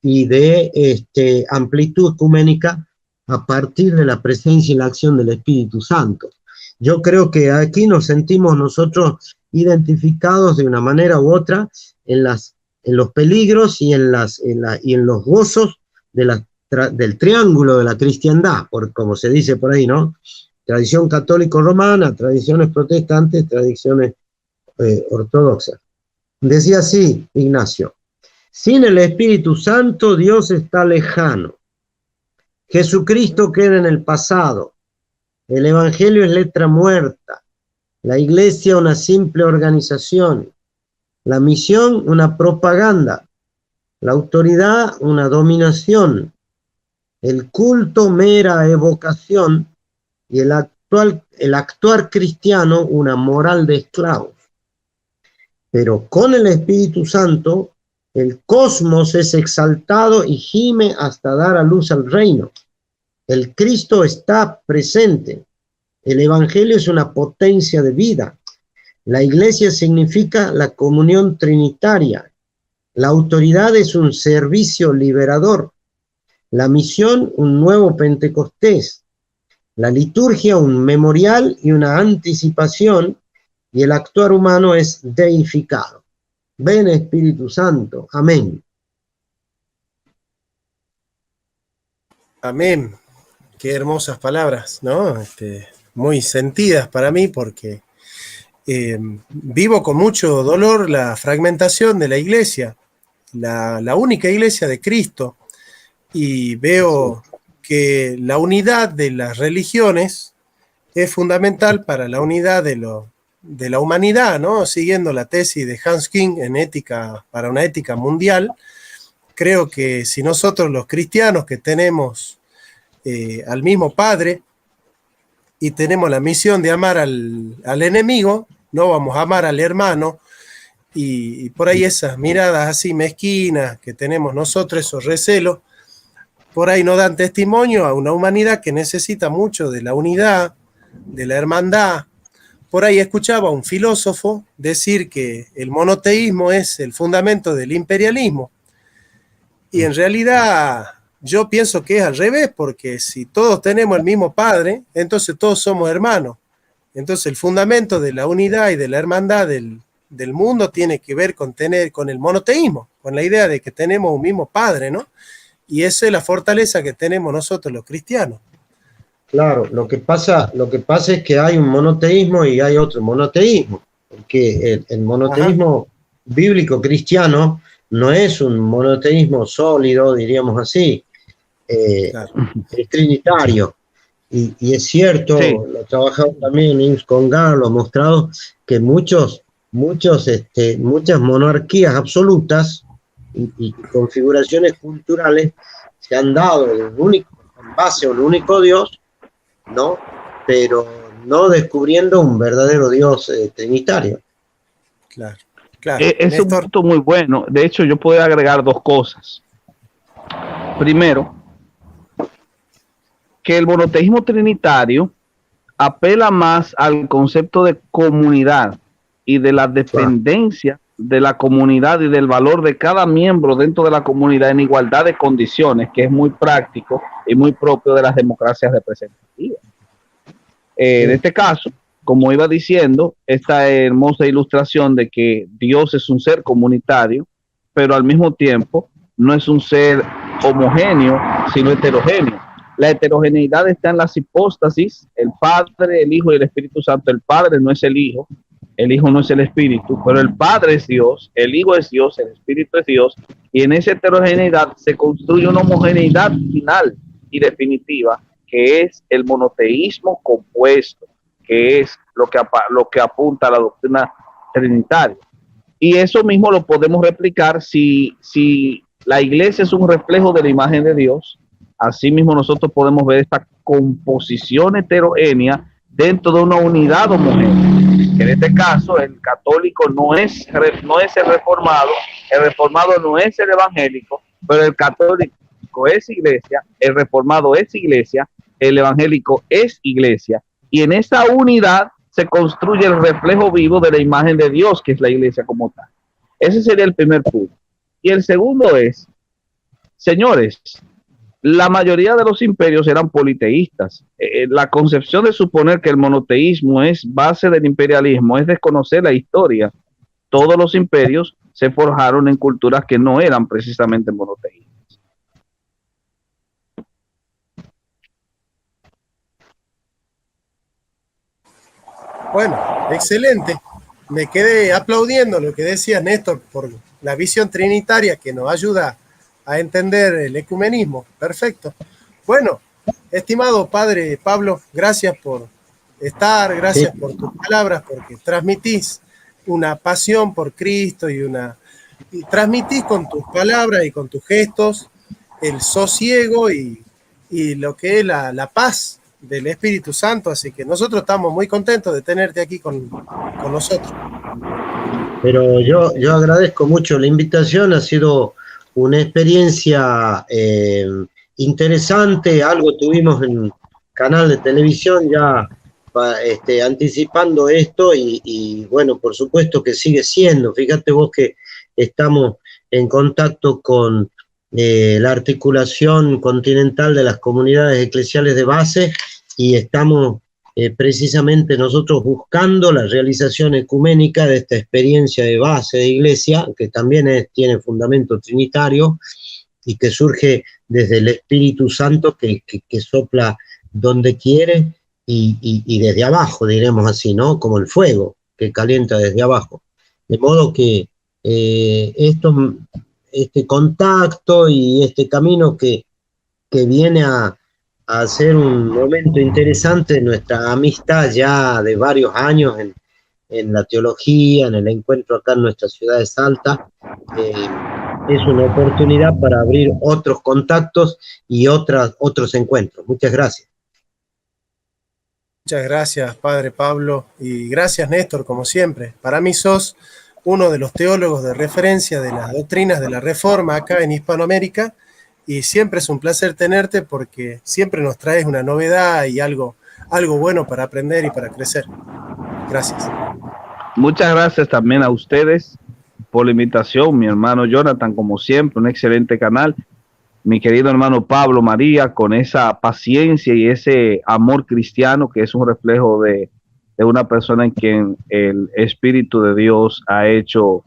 y de amplitud ecuménica a partir de la presencia y la acción del Espíritu Santo. Yo creo que aquí nos sentimos nosotros identificados de una manera u otra en los peligros y en los gozos del triángulo de la cristiandad, como se dice por ahí, ¿no? Tradición católico-romana, tradiciones protestantes, tradiciones ortodoxas. Decía así Ignacio: sin el Espíritu Santo, Dios está lejano. Jesucristo queda en el pasado. El Evangelio es letra muerta. La Iglesia una simple organización. La misión una propaganda. La autoridad una dominación. El culto mera evocación. Y el actuar cristiano una moral de esclavos. Pero con el Espíritu Santo, el cosmos es exaltado y gime hasta dar a luz al reino. El Cristo está presente. El Evangelio es una potencia de vida. La Iglesia significa la comunión trinitaria. La autoridad es un servicio liberador. La misión, un nuevo Pentecostés. La liturgia, un memorial y una anticipación. Y el actuar humano es deificado. Ven, Espíritu Santo. Amén. Amén. Qué hermosas palabras, ¿no? Muy sentidas para mí, porque vivo con mucho dolor la fragmentación de la iglesia, la única iglesia de Cristo, y veo que la unidad de las religiones es fundamental para la unidad de la humanidad, ¿no? Siguiendo la tesis de Hans King en Ética para una ética mundial, creo que si nosotros los cristianos que tenemos al mismo Padre y tenemos la misión de amar al enemigo, no vamos a amar al hermano, y por ahí esas miradas así mezquinas que tenemos nosotros, esos recelos, por ahí no dan testimonio a una humanidad que necesita mucho de la unidad, de la hermandad. Por ahí escuchaba a un filósofo decir que el monoteísmo es el fundamento del imperialismo, y en realidad yo pienso que es al revés, porque si todos tenemos el mismo Padre, entonces todos somos hermanos. Entonces el fundamento de la unidad y de la hermandad del mundo tiene que ver con el monoteísmo, con la idea de que tenemos un mismo Padre, ¿no? Y esa es la fortaleza que tenemos nosotros los cristianos. Claro, lo que pasa es que hay un monoteísmo y hay otro monoteísmo, porque el monoteísmo bíblico cristiano no es un monoteísmo sólido, diríamos así, claro. Es trinitario, y es cierto, sí. Lo he trabajado también en IMSS-CONGAR, lo ha mostrado, que muchas monarquías absolutas y configuraciones culturales se han dado en base a un único Dios, ¿no? Pero no descubriendo un verdadero Dios trinitario. Claro, claro. Es un punto muy bueno. De hecho, yo puedo agregar dos cosas. Primero, que el monoteísmo trinitario apela más al concepto de comunidad y de la dependencia de la comunidad y del valor de cada miembro dentro de la comunidad en igualdad de condiciones, que es muy práctico y muy propio de las democracias representativas. En este caso, como iba diciendo, esta hermosa ilustración de que Dios es un ser comunitario, pero al mismo tiempo no es un ser homogéneo, sino heterogéneo. La heterogeneidad está en las hipóstasis, el Padre, el Hijo y el Espíritu Santo. El Padre no es el Hijo no es el Espíritu, pero el Padre es Dios, el Hijo es Dios, el Espíritu es Dios, y en esa heterogeneidad se construye una homogeneidad final y definitiva, que es el monoteísmo compuesto, que es lo que apunta a la doctrina trinitaria. Y eso mismo lo podemos replicar si la iglesia es un reflejo de la imagen de Dios. Asimismo nosotros podemos ver esta composición heterogénea dentro de una unidad homogénea. Que en este caso el católico no es el reformado no es el evangélico, pero el católico es iglesia, el reformado es iglesia, el evangélico es iglesia, y en esa unidad se construye el reflejo vivo de la imagen de Dios, que es la iglesia como tal. Ese sería el primer punto. Y el segundo es, señores, la mayoría de los imperios eran politeístas. La concepción de suponer que el monoteísmo es base del imperialismo es desconocer la historia. Todos los imperios se forjaron en culturas que no eran precisamente monoteístas. Bueno, excelente. Me quedé aplaudiendo lo que decía Néstor por la visión trinitaria que nos ayuda a entender el ecumenismo. Perfecto. Bueno, estimado padre Pablo, gracias por estar, gracias por tus palabras, porque transmitís una pasión por Cristo y transmitís con tus palabras y con tus gestos el sosiego y lo que es la paz del Espíritu Santo, así que nosotros estamos muy contentos de tenerte aquí con nosotros. Pero yo agradezco mucho la invitación, ha sido una experiencia interesante, algo tuvimos en canal de televisión ya anticipando esto y bueno, por supuesto que sigue siendo, fíjate vos que estamos en contacto con la articulación continental de las comunidades eclesiales de base y estamos precisamente nosotros buscando la realización ecuménica de esta experiencia de base de iglesia, que también tiene fundamento trinitario y que surge desde el Espíritu Santo que sopla donde quiere y desde abajo, diremos así, ¿no? Como el fuego que calienta desde abajo. De modo que este contacto y este camino que viene a ser un momento interesante de nuestra amistad ya de varios años en la teología, en el encuentro acá en nuestra ciudad de Salta, es una oportunidad para abrir otros contactos y otros encuentros. Muchas gracias. Muchas gracias, padre Pablo, y gracias, Néstor, como siempre. Para mí sos uno de los teólogos de referencia de las doctrinas de la Reforma acá en Hispanoamérica, y siempre es un placer tenerte porque siempre nos traes una novedad y algo bueno para aprender y para crecer. Gracias. Muchas gracias también a ustedes por la invitación, mi hermano Jonathan, como siempre, un excelente canal. Mi querido hermano Pablo María, con esa paciencia y ese amor cristiano que es un reflejo de una persona en quien el Espíritu de Dios ha hecho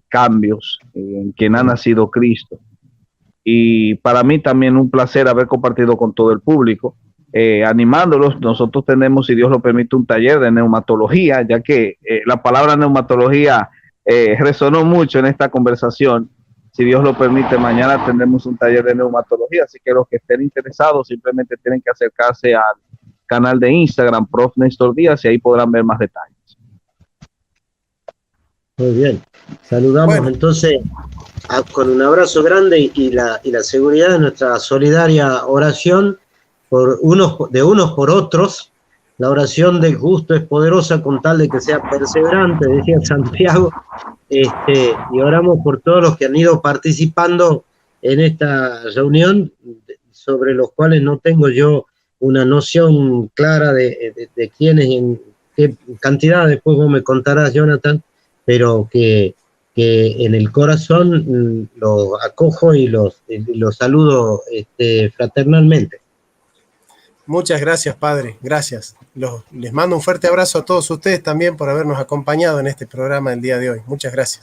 cambios, en quien ha nacido Cristo. Y para mí también un placer haber compartido con todo el público, animándolos. Nosotros tenemos, si Dios lo permite, un taller de neumatología, ya que la palabra neumatología resonó mucho en esta conversación. Si Dios lo permite, mañana tendremos un taller de neumatología, así que los que estén interesados simplemente tienen que acercarse al canal de Instagram, Prof. Néstor Díaz, y ahí podrán ver más detalles. Muy bien. Saludamos entonces con un abrazo grande y la seguridad de nuestra solidaria oración de unos por otros. La oración del justo es poderosa con tal de que sea perseverante, decía Santiago. Y oramos por todos los que han ido participando en esta reunión, sobre los cuales no tengo yo una noción clara de quiénes y en qué cantidad, después vos me contarás, Jonathan, pero que en el corazón los acojo y los saludo fraternalmente. Muchas gracias, padre, gracias. Les mando un fuerte abrazo a todos ustedes también por habernos acompañado en este programa el día de hoy. Muchas gracias.